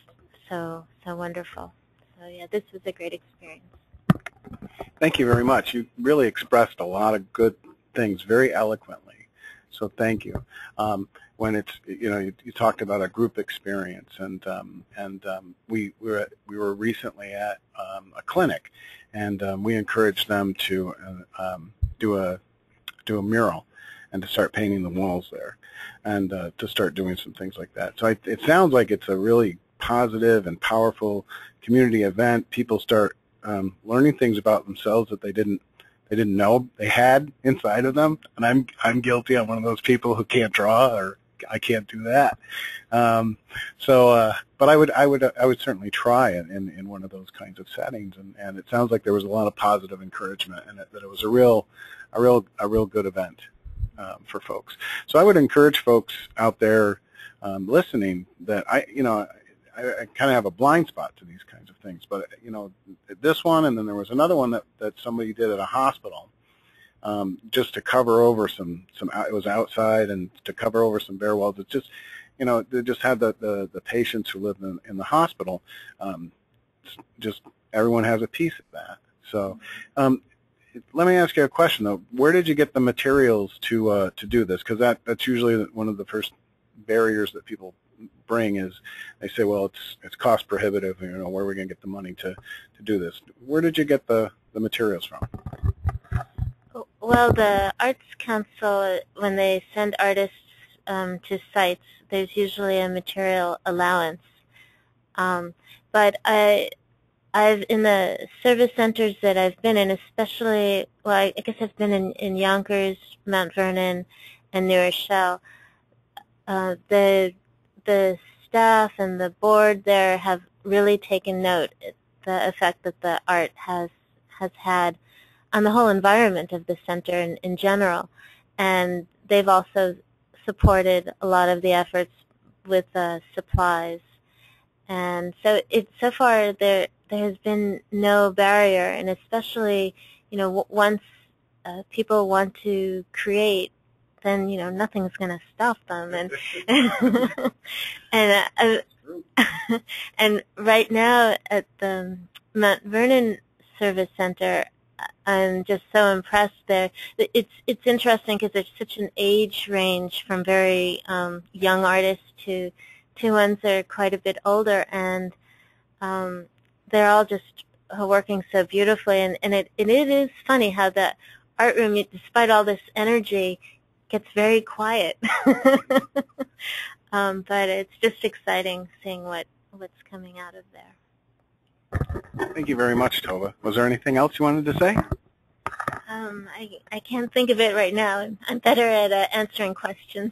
so wonderful. So yeah, this was a great experience. Thank you very much. You really expressed a lot of good things very eloquently. So thank you. When it's, you talked about a group experience, and we were recently at a clinic, and we encouraged them to do a mural and to start painting the walls there, and to start doing some things like that. So it sounds like it's a really positive and powerful community event. People start learning things about themselves that they didn't know they had inside of them, and I'm guilty. I'm one of those people who can't draw, or I can't do that. But I would certainly try it in one of those kinds of settings, and it sounds like there was a lot of positive encouragement, and that it was a real good event for folks. So I would encourage folks out there listening that I kind of have a blind spot to these kinds of things, but this one, and then there was another one that somebody did at a hospital, just to cover over some. It was outside, and to cover over some bare walls. It's just, they just had the patients who lived in the hospital. Just everyone has a piece of that. So. Let me ask you a question though. Where did you get the materials to do this? Because that's usually one of the first barriers that people bring is they say, well, it's cost prohibitive. Where are we going to get the money to do this? Where did you get the materials from? Well, the Arts Council, when they send artists to sites, there's usually a material allowance. But I've in the service centers that I've been in, especially, well, I guess I've been in Yonkers, Mount Vernon, and New Rochelle. The staff and the board there have really taken note of the effect that the art has had on the whole environment of the center in general, and they've also supported a lot of the efforts with supplies. And so so far there has been no barrier, and especially, once people want to create, then, nothing's going to stop them. And right now at the Mount Vernon Service Center, I'm just so impressed there. It's interesting because there's such an age range from very young artists to ones that are quite a bit older, and they're all just working so beautifully. And it is funny how the art room, despite all this energy, gets very quiet. But it's just exciting seeing what's coming out of there. Thank you very much, Tova. Was there anything else you wanted to say? I can't think of it right now. I'm better at answering questions.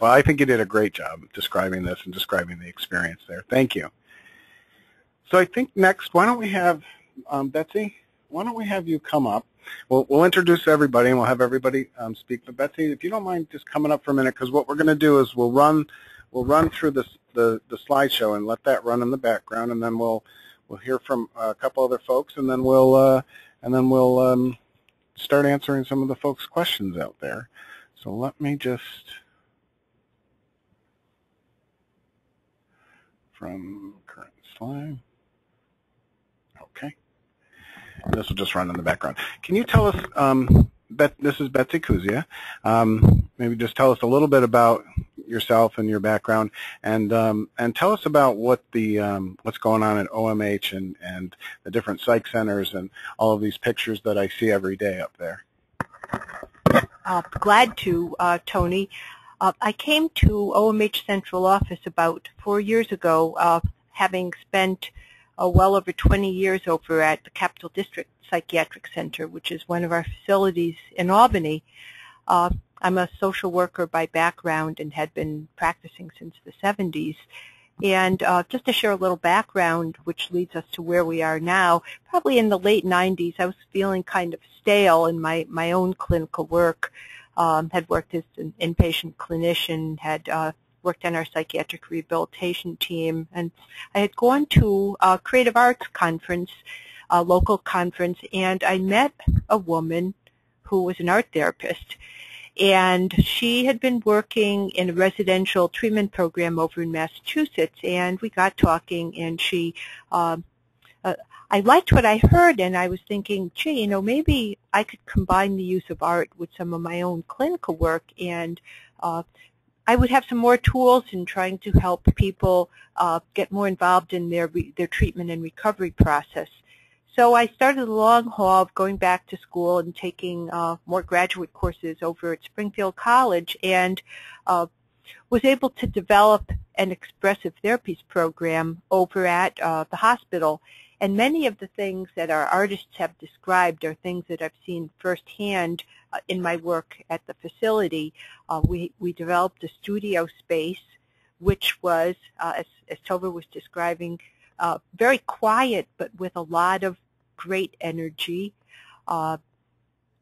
Well, I think you did a great job describing this and describing the experience there. Thank you. So I think next, why don't we have, Betsy, why don't we have you come up? We'll introduce everybody, and we'll have everybody speak. But Betsy, if you don't mind just coming up for a minute, because what we're going to do is we'll run through the slideshow and let that run in the background, and then we'll hear from a couple other folks, and then we'll start answering some of the folks' questions out there. So let me just, from current slide. Okay. And this will just run in the background. Can you tell us, this is Betsy Kuzia, maybe just tell us a little bit about yourself and your background, and tell us about what what's going on at OMH and the different psych centers and all of these pictures that I see every day up there. Glad to, Tony. I came to OMH Central Office about 4 years ago, having spent well over 20 years over at the Capital District Psychiatric Center, which is one of our facilities in Albany. I'm a social worker by background and had been practicing since the 70s. And just to share a little background, which leads us to where we are now, probably in the late 90s, I was feeling kind of stale in my own clinical work. Had worked as an inpatient clinician, had worked on our psychiatric rehabilitation team, and I had gone to a creative arts conference, a local conference, and I met a woman who was an art therapist. And she had been working in a residential treatment program over in Massachusetts, and we got talking, and she, I liked what I heard, and I was thinking, gee, maybe I could combine the use of art with some of my own clinical work, and I would have some more tools in trying to help people get more involved in their treatment and recovery process. So I started the long haul of going back to school and taking more graduate courses over at Springfield College, and was able to develop an expressive therapies program over at the hospital. And many of the things that our artists have described are things that I've seen firsthand in my work at the facility. We developed a studio space, which was, as Tova was describing, very quiet, but with a lot of great energy.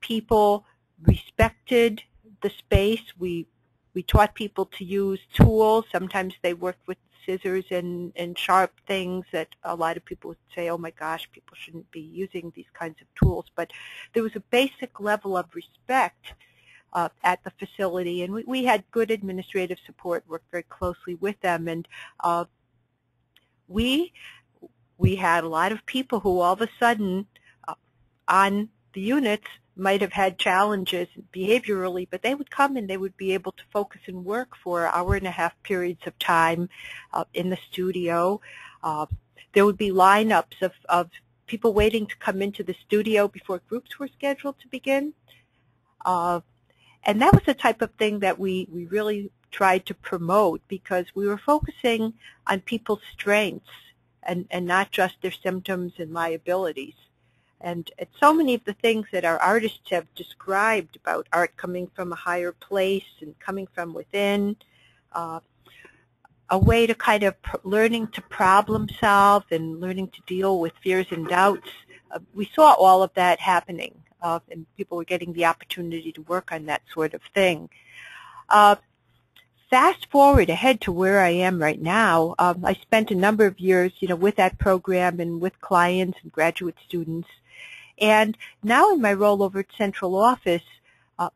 People respected the space. We We taught people to use tools. Sometimes they worked with scissors and sharp things that a lot of people would say, oh my gosh, people shouldn't be using these kinds of tools. But there was a basic level of respect at the facility, and we had good administrative support, worked very closely with them, and we had a lot of people who all of a sudden on the units might have had challenges behaviorally, but they would come and they would be able to focus and work for hour-and-a-half periods of time in the studio. There would be lineups of people waiting to come into the studio before groups were scheduled to begin. And that was the type of thing that we really tried to promote, because we were focusing on people's strengths and not just their symptoms and liabilities. And so many of the things that our artists have described about art coming from a higher place and coming from within, a way to kind of learning to problem solve and learning to deal with fears and doubts. We saw all of that happening, and people were getting the opportunity to work on that sort of thing. Fast forward ahead to where I am right now. I spent a number of years, with that program and with clients and graduate students. And now in my role over at Central Office,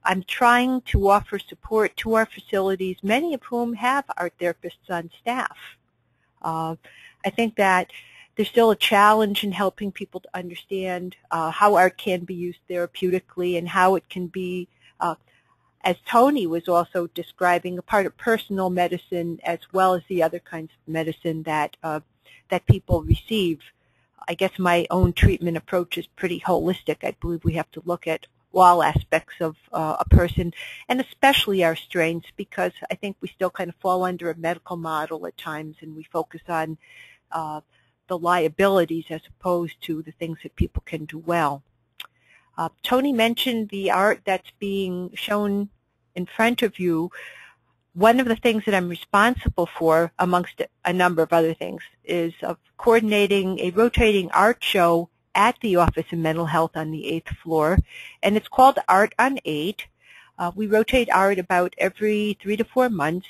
I'm trying to offer support to our facilities, many of whom have art therapists on staff. I think that there's still a challenge in helping people to understand how art can be used therapeutically and how it can be, as Tony was also describing, a part of personal medicine as well as the other kinds of medicine that people receive. I guess my own treatment approach is pretty holistic. I believe we have to look at all aspects of a person, and especially our strengths, because I think we still kind of fall under a medical model at times, and we focus on the liabilities as opposed to the things that people can do well. Tony mentioned the art that's being shown in front of you. One of the things that I'm responsible for, amongst a number of other things, is coordinating a rotating art show at the Office of Mental Health on the 8th floor, and it's called Art on 8. We rotate art about every 3 to 4 months,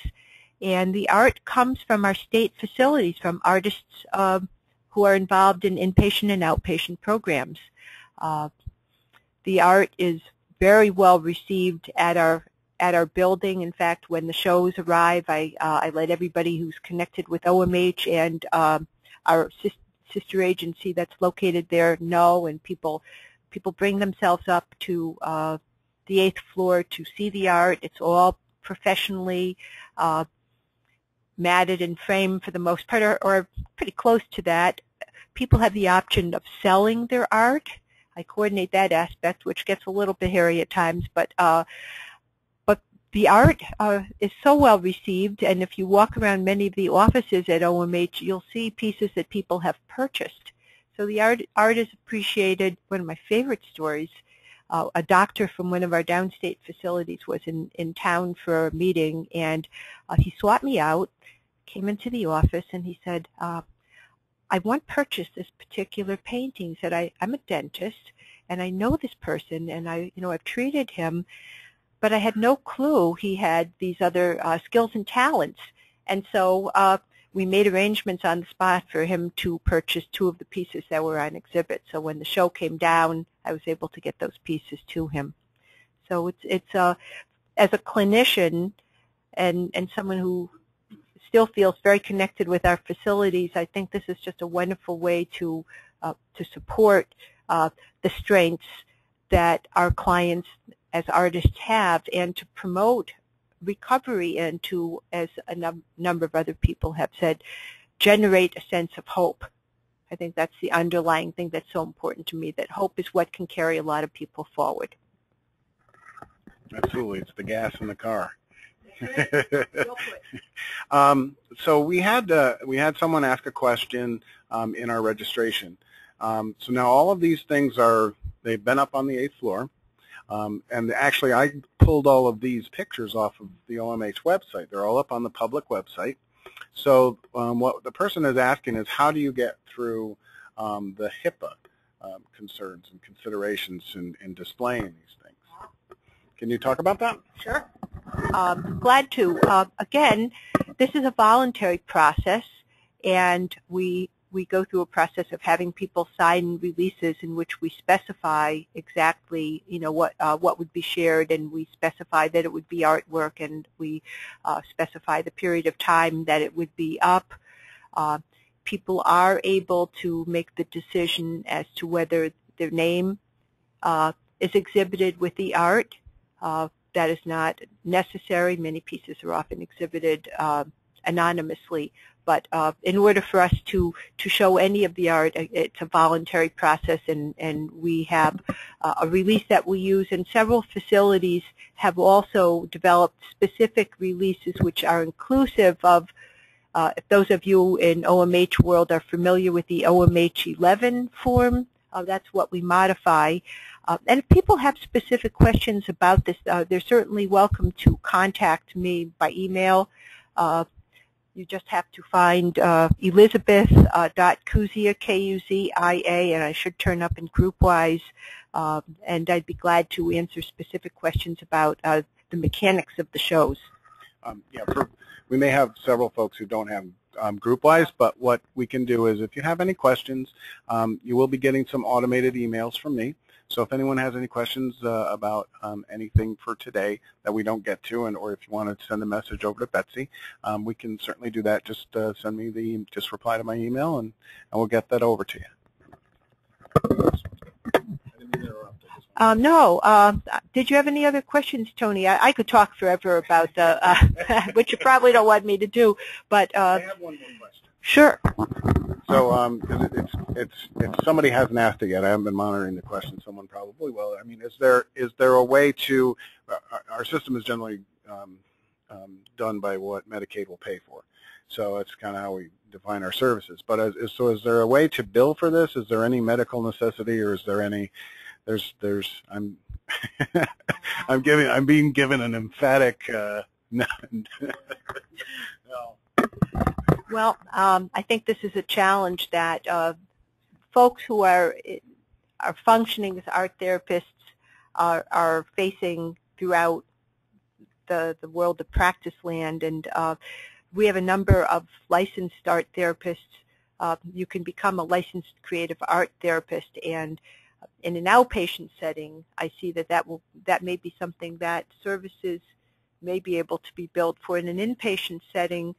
and the art comes from our state facilities, from artists who are involved in inpatient and outpatient programs. The art is very well received at our building. In fact, when the shows arrive, I let everybody who's connected with OMH and our sister agency that's located there know, and people bring themselves up to the 8th floor to see the art. It's all professionally matted and framed for the most part, or pretty close to that. People have the option of selling their art. I coordinate that aspect, which gets a little bit hairy at times, but the art is so well received, and if you walk around many of the offices at OMH, you'll see pieces that people have purchased. So the art is appreciated. One of my favorite stories, a doctor from one of our downstate facilities was in town for a meeting, and he sought me out, came into the office, and he said, I once purchased this particular painting. He said, I'm a dentist, and I know this person, and I've treated him, but I had no clue he had these other skills and talents. And so we made arrangements on the spot for him to purchase 2 of the pieces that were on exhibit. So when the show came down, I was able to get those pieces to him. So it's as a clinician and someone who still feels very connected with our facilities, I think this is just a wonderful way to support the strengths that our clients as artists have, and to promote recovery, and to, as a number of other people have said, generate a sense of hope. I think that's the underlying thing that's so important to me, that hope is what can carry a lot of people forward. Absolutely. It's the gas in the car. So we had someone ask a question in our registration. So now all of these things they've been up on the 8th floor. And actually, I pulled all of these pictures off of the OMH website. They're all up on the public website. So what the person is asking is, how do you get through the HIPAA concerns and considerations in displaying these things? Can you talk about that? Sure. Glad to. Again, this is a voluntary process, and we go through a process of having people sign releases in which we specify exactly, what would be shared, and we specify that it would be artwork, and we specify the period of time that it would be up. People are able to make the decision as to whether their name is exhibited with the art. That is not necessary. Many pieces are often exhibited anonymously. But in order for us to show any of the art, it's a voluntary process, and we have a release that we use, and several facilities have also developed specific releases which are inclusive of, if those of you in OMH world are familiar with the OMH 11 form, that's what we modify. And if people have specific questions about this, they're certainly welcome to contact me by email. You just have to find Elizabeth.Kuzia, K-U-Z-I-A, and I should turn up in GroupWise, and I'd be glad to answer specific questions about the mechanics of the shows. We may have several folks who don't have GroupWise, but what we can do is if you have any questions, you will be getting some automated emails from me. So if anyone has any questions about anything for today that we don't get to, or if you want to send a message over to Betsy, we can certainly do that. Just just reply to my email, and we'll get that over to you. No. Did you have any other questions, Tony? I could talk forever about which you probably don't want me to do, but I have one more question. Sure. So, if somebody hasn't asked it yet, I haven't been monitoring the question. Someone probably will. I mean, is there a way to? Our system is generally done by what Medicaid will pay for, so it's kind of how we define our services. But is there a way to bill for this? Is there any medical necessity, or is there any? I'm being given an emphatic no. Well, I think this is a challenge that folks who are functioning as art therapists are facing throughout the world of practice land, and we have a number of licensed art therapists. You can become a licensed creative art therapist, and in an outpatient setting, I see that may be something that services may be able to be billed for. In an inpatient setting,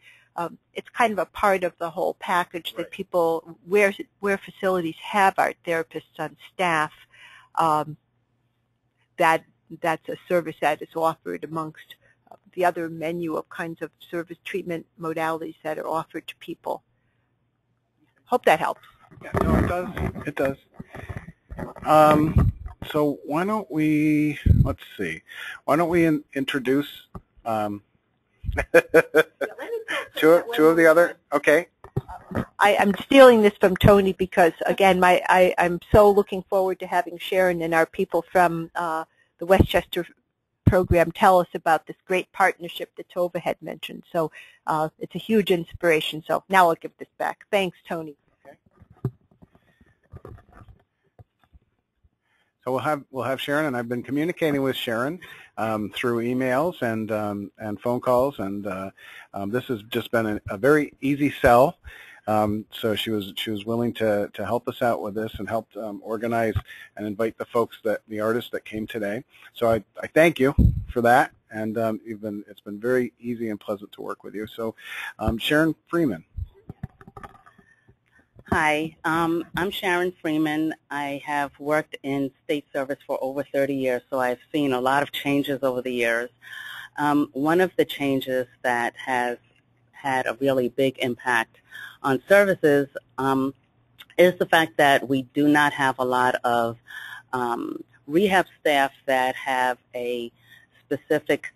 it's kind of a part of the whole package that people, where facilities have art therapists on staff, that's a service that is offered amongst the other menu of kinds of service treatment modalities that are offered to people. Hope that helps. Yeah, no, it does. It does. So why don't we, let's see, why don't we introduce two of the other, okay. I'm stealing this from Tony because, again, I'm so looking forward to having Sharon and our people from the Westchester program tell us about this great partnership that Tova had mentioned. So it's a huge inspiration. So now I'll give this back. Thanks, Tony. So we'll have Sharon, and I've been communicating with Sharon through emails and phone calls, and this has just been a very easy sell. So she was willing to help us out with this and helped organize and invite the artists that came today. So I thank you for that, and it's been very easy and pleasant to work with you. So Sharon Freeman. Hi, I'm Sharon Freeman. I have worked in state service for over 30 years, so I've seen a lot of changes over the years. One of the changes that has had a really big impact on services is the fact that we do not have a lot of rehab staff that have a specific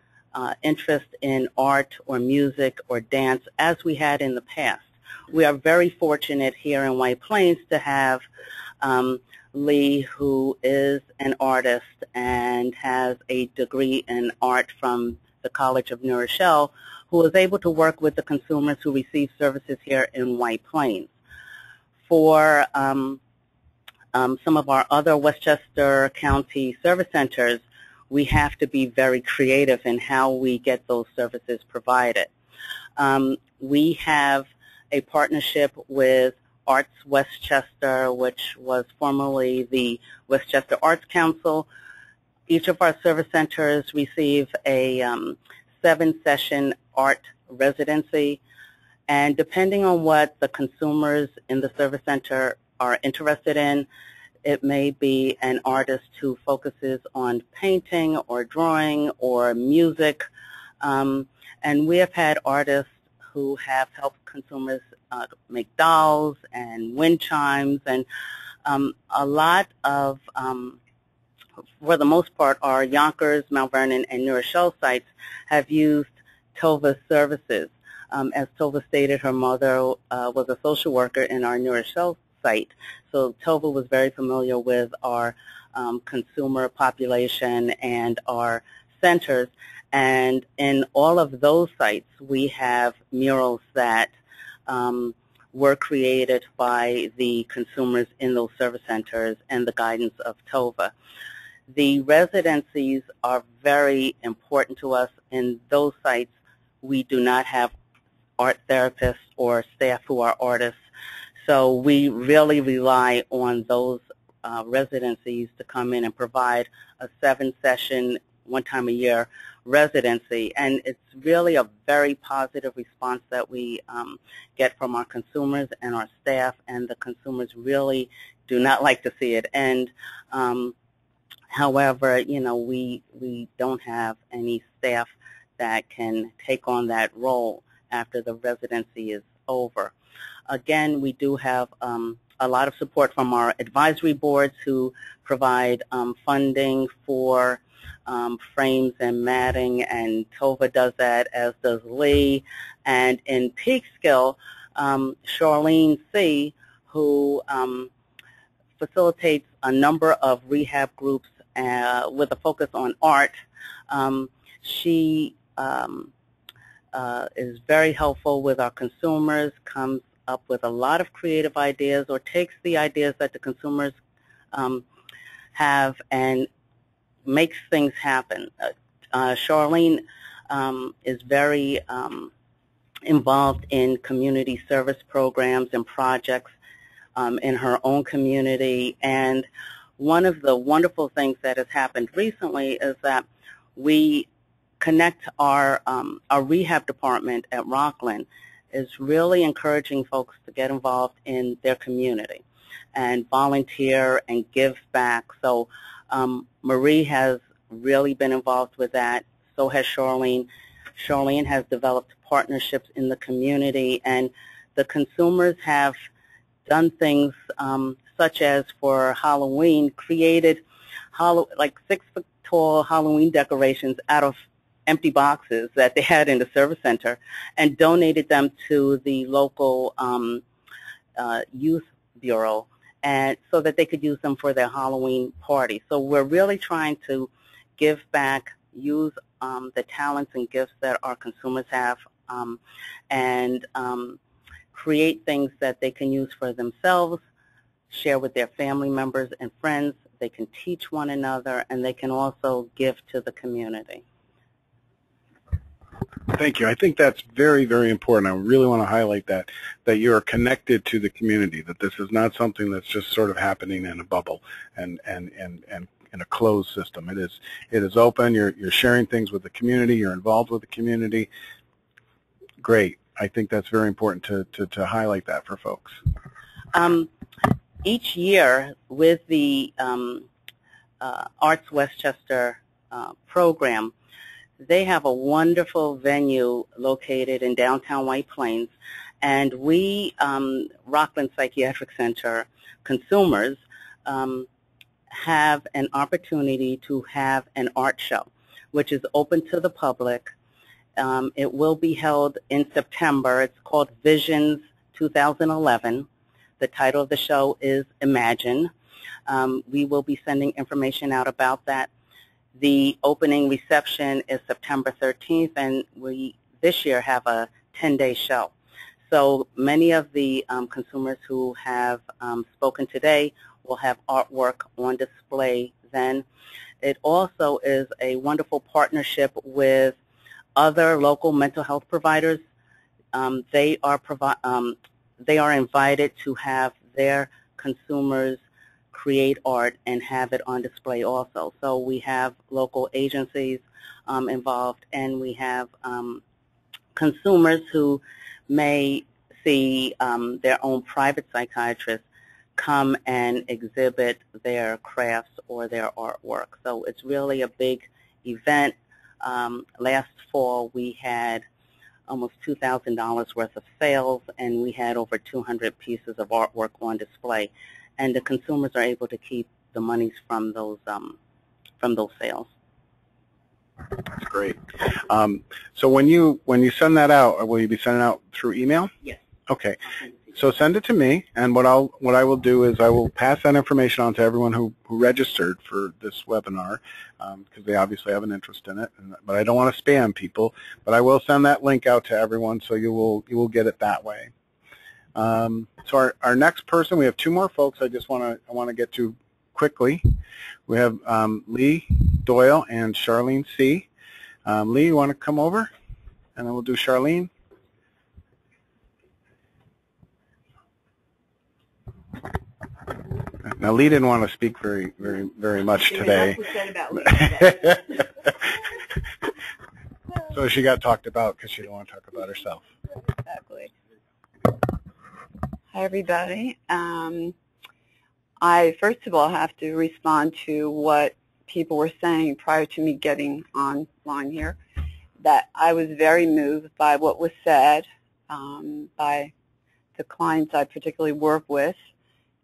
interest in art or music or dance as we had in the past. We are very fortunate here in White Plains to have Lee, who is an artist and has a degree in art from the College of New Rochelle, who is able to work with the consumers who receive services here in White Plains. For some of our other Westchester County service centers, we have to be very creative in how we get those services provided. We have a partnership with Arts Westchester, which was formerly the Westchester Arts Council. Each of our service centers receive a 7-session art residency, and depending on what the consumers in the service center are interested in, it may be an artist who focuses on painting or drawing or music, and we have had artists who have helped consumers make dolls and wind chimes, and a lot of, for the most part, our Yonkers, Mount Vernon, and New Rochelle sites have used Tova's services. As Tova stated, her mother was a social worker in our New Rochelle site, so Tova was very familiar with our consumer population and our centers. And in all of those sites, we have murals that were created by the consumers in those service centers and the guidance of Tova. The residencies are very important to us. In those sites, we do not have art therapists or staff who are artists, so we really rely on those residencies to come in and provide a 7-session, one time a year residency, and it's really a very positive response that we get from our consumers and our staff, and the consumers really do not like to see it end. However, you know, we don't have any staff that can take on that role after the residency is over. Again, we do have a lot of support from our advisory boards who provide funding for frames and matting, and Tova does that, as does Lee. And in Peekskill, Charlene C., who facilitates a number of rehab groups with a focus on art, she is very helpful with our consumers, comes up with a lot of creative ideas, or takes the ideas that the consumers have and makes things happen. Charlene is very involved in community service programs and projects in her own community, and one of the wonderful things that has happened recently is that we connect our rehab department at Rockland is really encouraging folks to get involved in their community and volunteer and give back. So Marie has really been involved with that. So has Charlene. Charlene has developed partnerships in the community, and the consumers have done things such as for Halloween, created like 6-foot-tall Halloween decorations out of empty boxes that they had in the service center and donated them to the local youth bureau, and so that they could use them for their Halloween party. So we're really trying to give back, use the talents and gifts that our consumers have, and create things that they can use for themselves, share with their family members and friends. They can teach one another, and they can also give to the community. Thank you. I think that's very, very important. I really want to highlight that you are connected to the community, that this is not something that's just sort of happening in a bubble and in a closed system. It is open. You're sharing things with the community. You're involved with the community. Great. I think that's very important to highlight that for folks. Each year with the Arts Westchester program, they have a wonderful venue located in downtown White Plains, and we, Rockland Psychiatric Center consumers, have an opportunity to have an art show, which is open to the public. It will be held in September. It's called Visions 2011. The title of the show is Imagine. We will be sending information out about that. The opening reception is September 13th, and we this year have a 10-day show. So many of the consumers who have spoken today will have artwork on display then. It also is a wonderful partnership with other local mental health providers. They are invited to have their consumers create art and have it on display also. So we have local agencies involved, and we have consumers who may see their own private psychiatrist come and exhibit their crafts or their artwork. So it's really a big event. Last fall we had almost $2,000 worth of sales, and we had over 200 pieces of artwork on display. And the consumers are able to keep the monies from those sales. That's great. So when you send that out, will you be sending it out through email? Yes. Okay. So send it to me, and what I will do is I will pass that information on to everyone who registered for this webinar, because they obviously have an interest in it. But I don't want to spam people. But I will send that link out to everyone, so you will get it that way. So our next person, we have two more folks. I want to get to quickly. We have Lee Doyle and Charlene C. Lee, you want to come over, and then we'll do Charlene. Now, Lee didn't want to speak very much today. So she got talked about because she didn't want to talk about herself. Exactly. Hi, everybody. I, first of all, have to respond to what people were saying prior to me getting online here, that I was very moved by what was said by the clients I particularly work with.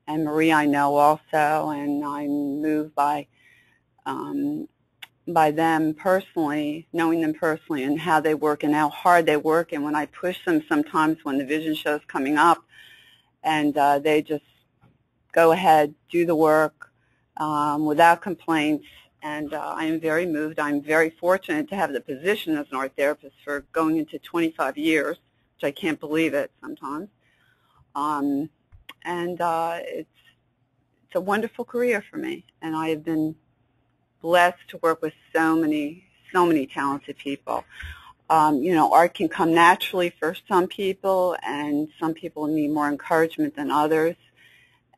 And Marie I know also, and I'm moved by them personally, knowing them personally and how they work and how hard they work. And when I push them sometimes when the vision show is coming up, and they just go ahead, do the work without complaints. And I am very moved. I'm very fortunate to have the position as an art therapist for going into 25 years, which I can't believe it sometimes. It's a wonderful career for me, and I have been blessed to work with so many talented people. You know, art can come naturally for some people, and some people need more encouragement than others.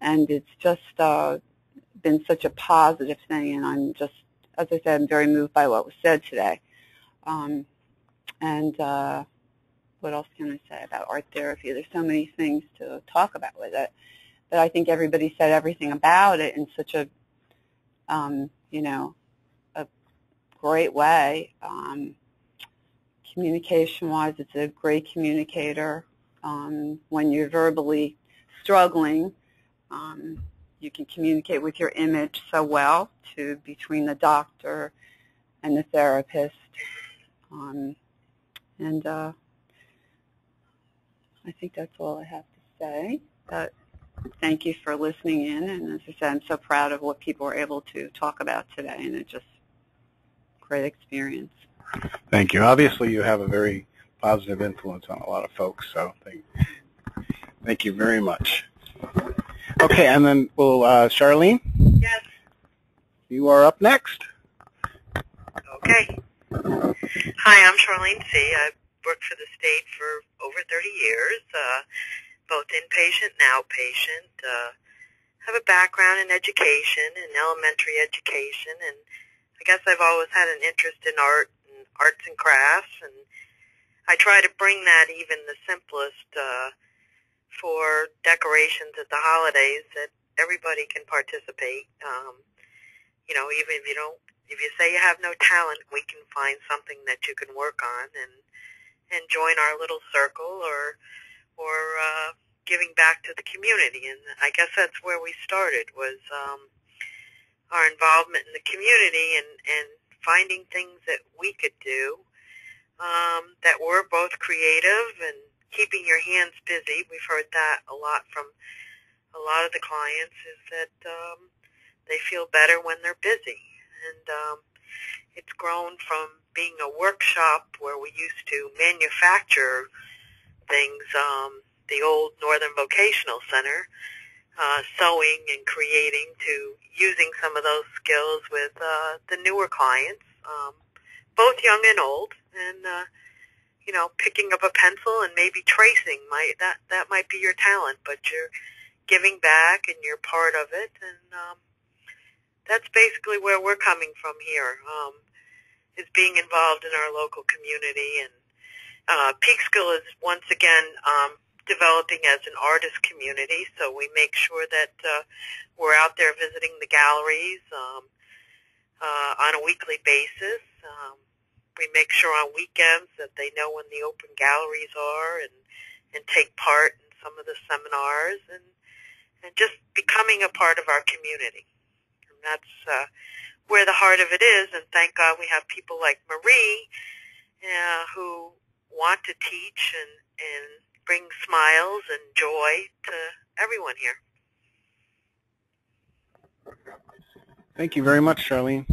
And it's just been such a positive thing, and I'm just, as I said, I'm very moved by what was said today. What else can I say about art therapy? There's so many things to talk about with it, but I think everybody said everything about it in such a, you know, a great way. Communication-wise, it's a great communicator. When you're verbally struggling, you can communicate with your image so well between the doctor and the therapist. I think that's all I have to say. But thank you for listening in, and as I said, I'm so proud of what people were able to talk about today, and it's just a great experience. Thank you. Obviously, you have a very positive influence on a lot of folks, so thank you very much. Okay, and then Charlene? Yes. You are up next. Okay. Hi, I'm Charlene C. I've worked for the state for over 30 years, both inpatient and outpatient. Have a background in education, in elementary education, and I guess I've always had an interest in art and arts and crafts, and I try to bring that, even the simplest, for decorations at the holidays, that everybody can participate. You know, even if you say you have no talent, we can find something that you can work on and join our little circle, or giving back to the community. And I guess that's where we started, was our involvement in the community and finding things that we could do that were both creative and keeping your hands busy. We've heard that a lot from a lot of the clients, is that they feel better when they're busy. And it's grown from being a workshop where we used to manufacture things, the old Northern Vocational Center, sewing and creating to using some of those skills with the newer clients, both young and old, and you know, picking up a pencil and maybe tracing that might be your talent, but you're giving back and you're part of it, and that's basically where we're coming from here, is being involved in our local community. And Peekskill is once again developing as an artist community, so we make sure that we're out there visiting the galleries on a weekly basis. We make sure on weekends that they know when the open galleries are, and take part in some of the seminars, and just becoming a part of our community. And that's where the heart of it is, and thank God we have people like Marie who want to teach and bring smiles and joy to everyone here. Thank you very much, Charlene.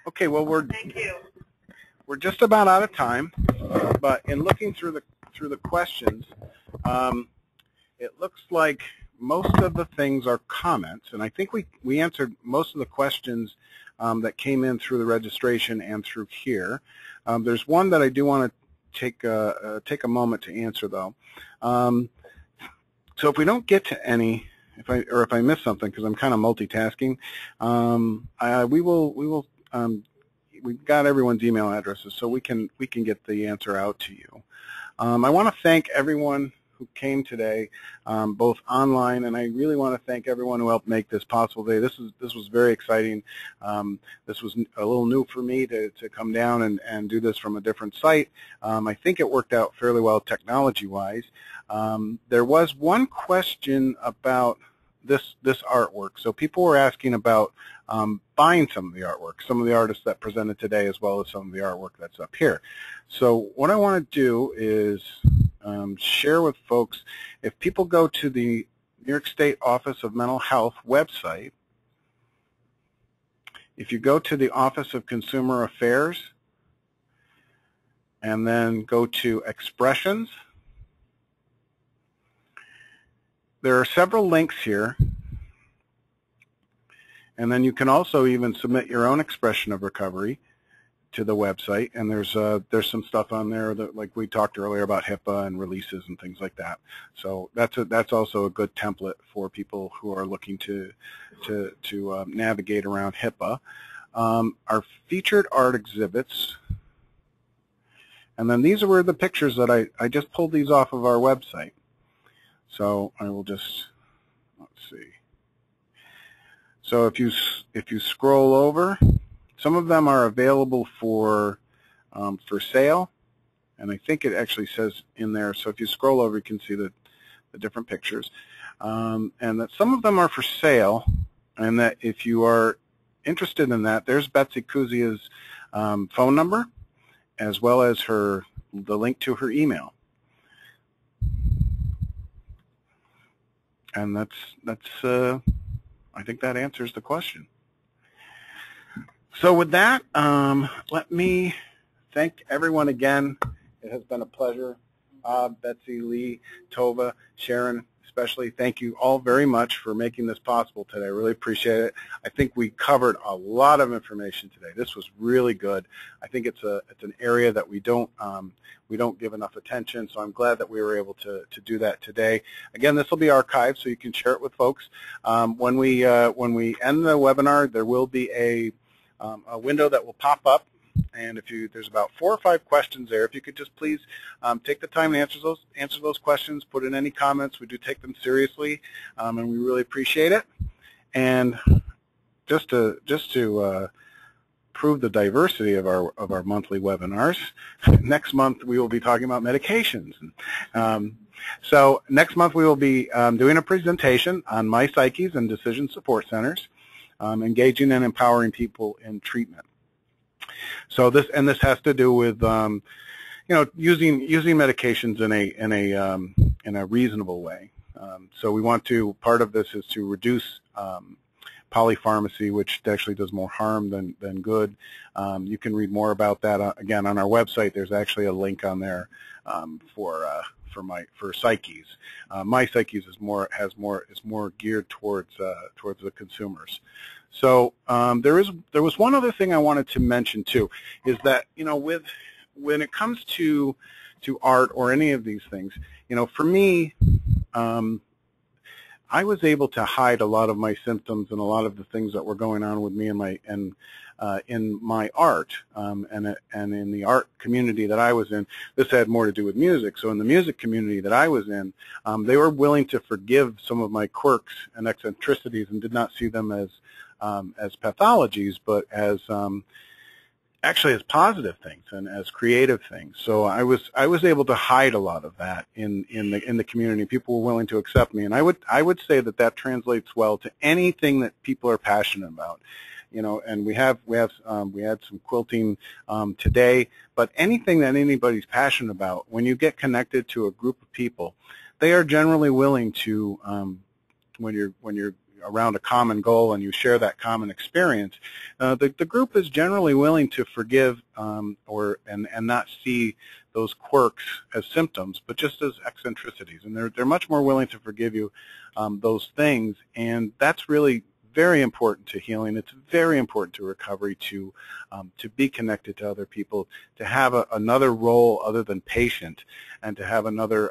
Okay, well, Thank you. We're just about out of time, but in looking through the questions, it looks like most of the things are comments, and I think we answered most of the questions that came in through the registration and through here. There's one that I do want to take a moment to answer, though. So if we don't get to any, if I miss something, because I'm kind of multitasking, we've got everyone's email addresses, so we can get the answer out to you. I want to thank everyone who came today, both online, and I really want to thank everyone who helped make this possible today. This was very exciting. This was a little new for me to come down and do this from a different site. I think it worked out fairly well technology-wise. There was one question about this artwork. So people were asking about buying some of the artwork, some of the artists that presented today, as well as some of the artwork that's up here. So what I want to do is share with folks, if people go to the New York State Office of Mental Health website, if you go to the Office of Consumer Affairs and then go to Expressions, there are several links here, and then you can also even submit your own expression of recovery to the website, and there's some stuff on there that, like we talked earlier about HIPAA and releases and things like that. So that's also a good template for people who are looking to navigate around HIPAA. Our featured art exhibits, and then these are the pictures that I just pulled these off of our website. So I will just, let's see. So if you scroll over, some of them are available for sale, and I think it actually says in there. So if you scroll over, you can see the different pictures, and that some of them are for sale, and that if you are interested in that, there's Betsy Kuzia's phone number, as well as the link to her email. And I think that answers the question. So with that, let me thank everyone again. It has been a pleasure. Betsy, Lee, Tova, Sharon, especially, thank you all very much for making this possible today. I really appreciate it. I think we covered a lot of information today. This was really good. I think it's an area that we don't give enough attention, so I'm glad that we were able to do that today. Again, this will be archived, so you can share it with folks. When we end the webinar, there will be a window that will pop up, and there's about 4 or 5 questions there. If you could just please take the time to answer those questions, put in any comments. We do take them seriously, and we really appreciate it. And just to prove the diversity of our monthly webinars, next month we will be talking about medications. So next month we will be doing a presentation on MyPsyches and decision support centers, engaging and empowering people in treatment. So this has to do with using medications in a reasonable way. So we want to, part of this is to reduce polypharmacy, which actually does more harm than good. You can read more about that again on our website. There's actually a link on there for psyches. My psyches is more geared towards the consumers. So there was one other thing I wanted to mention too, is that when it comes to art or any of these things, for me, I was able to hide a lot of my symptoms and a lot of the things that were going on with me in my art, and in the art community that I was in. This had more to do with music. So in the music community that I was in, they were willing to forgive some of my quirks and eccentricities and did not see them as pathologies, but as actually as positive things and as creative things. So I was able to hide a lot of that in the community. People were willing to accept me, and I would say that translates well to anything that people are passionate about. And we had some quilting today, but anything that anybody's passionate about, when you get connected to a group of people, they are generally willing to, when you're around a common goal and you share that common experience, the group is generally willing to forgive and not see those quirks as symptoms, but just as eccentricities. And they're much more willing to forgive you those things, and that's really very important to healing. It's very important to recovery to be connected to other people, to have another role other than patient, and to have another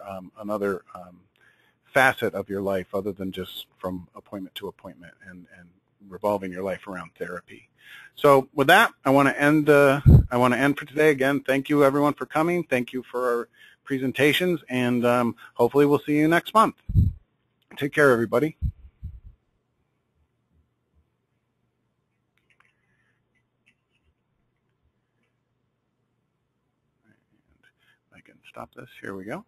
facet of your life other than just from appointment to appointment and revolving your life around therapy. So with that, I want to end for today. Again, thank you everyone for coming. Thank you for our presentations, and hopefully we'll see you next month. Take care, everybody. I can stop this. Here we go.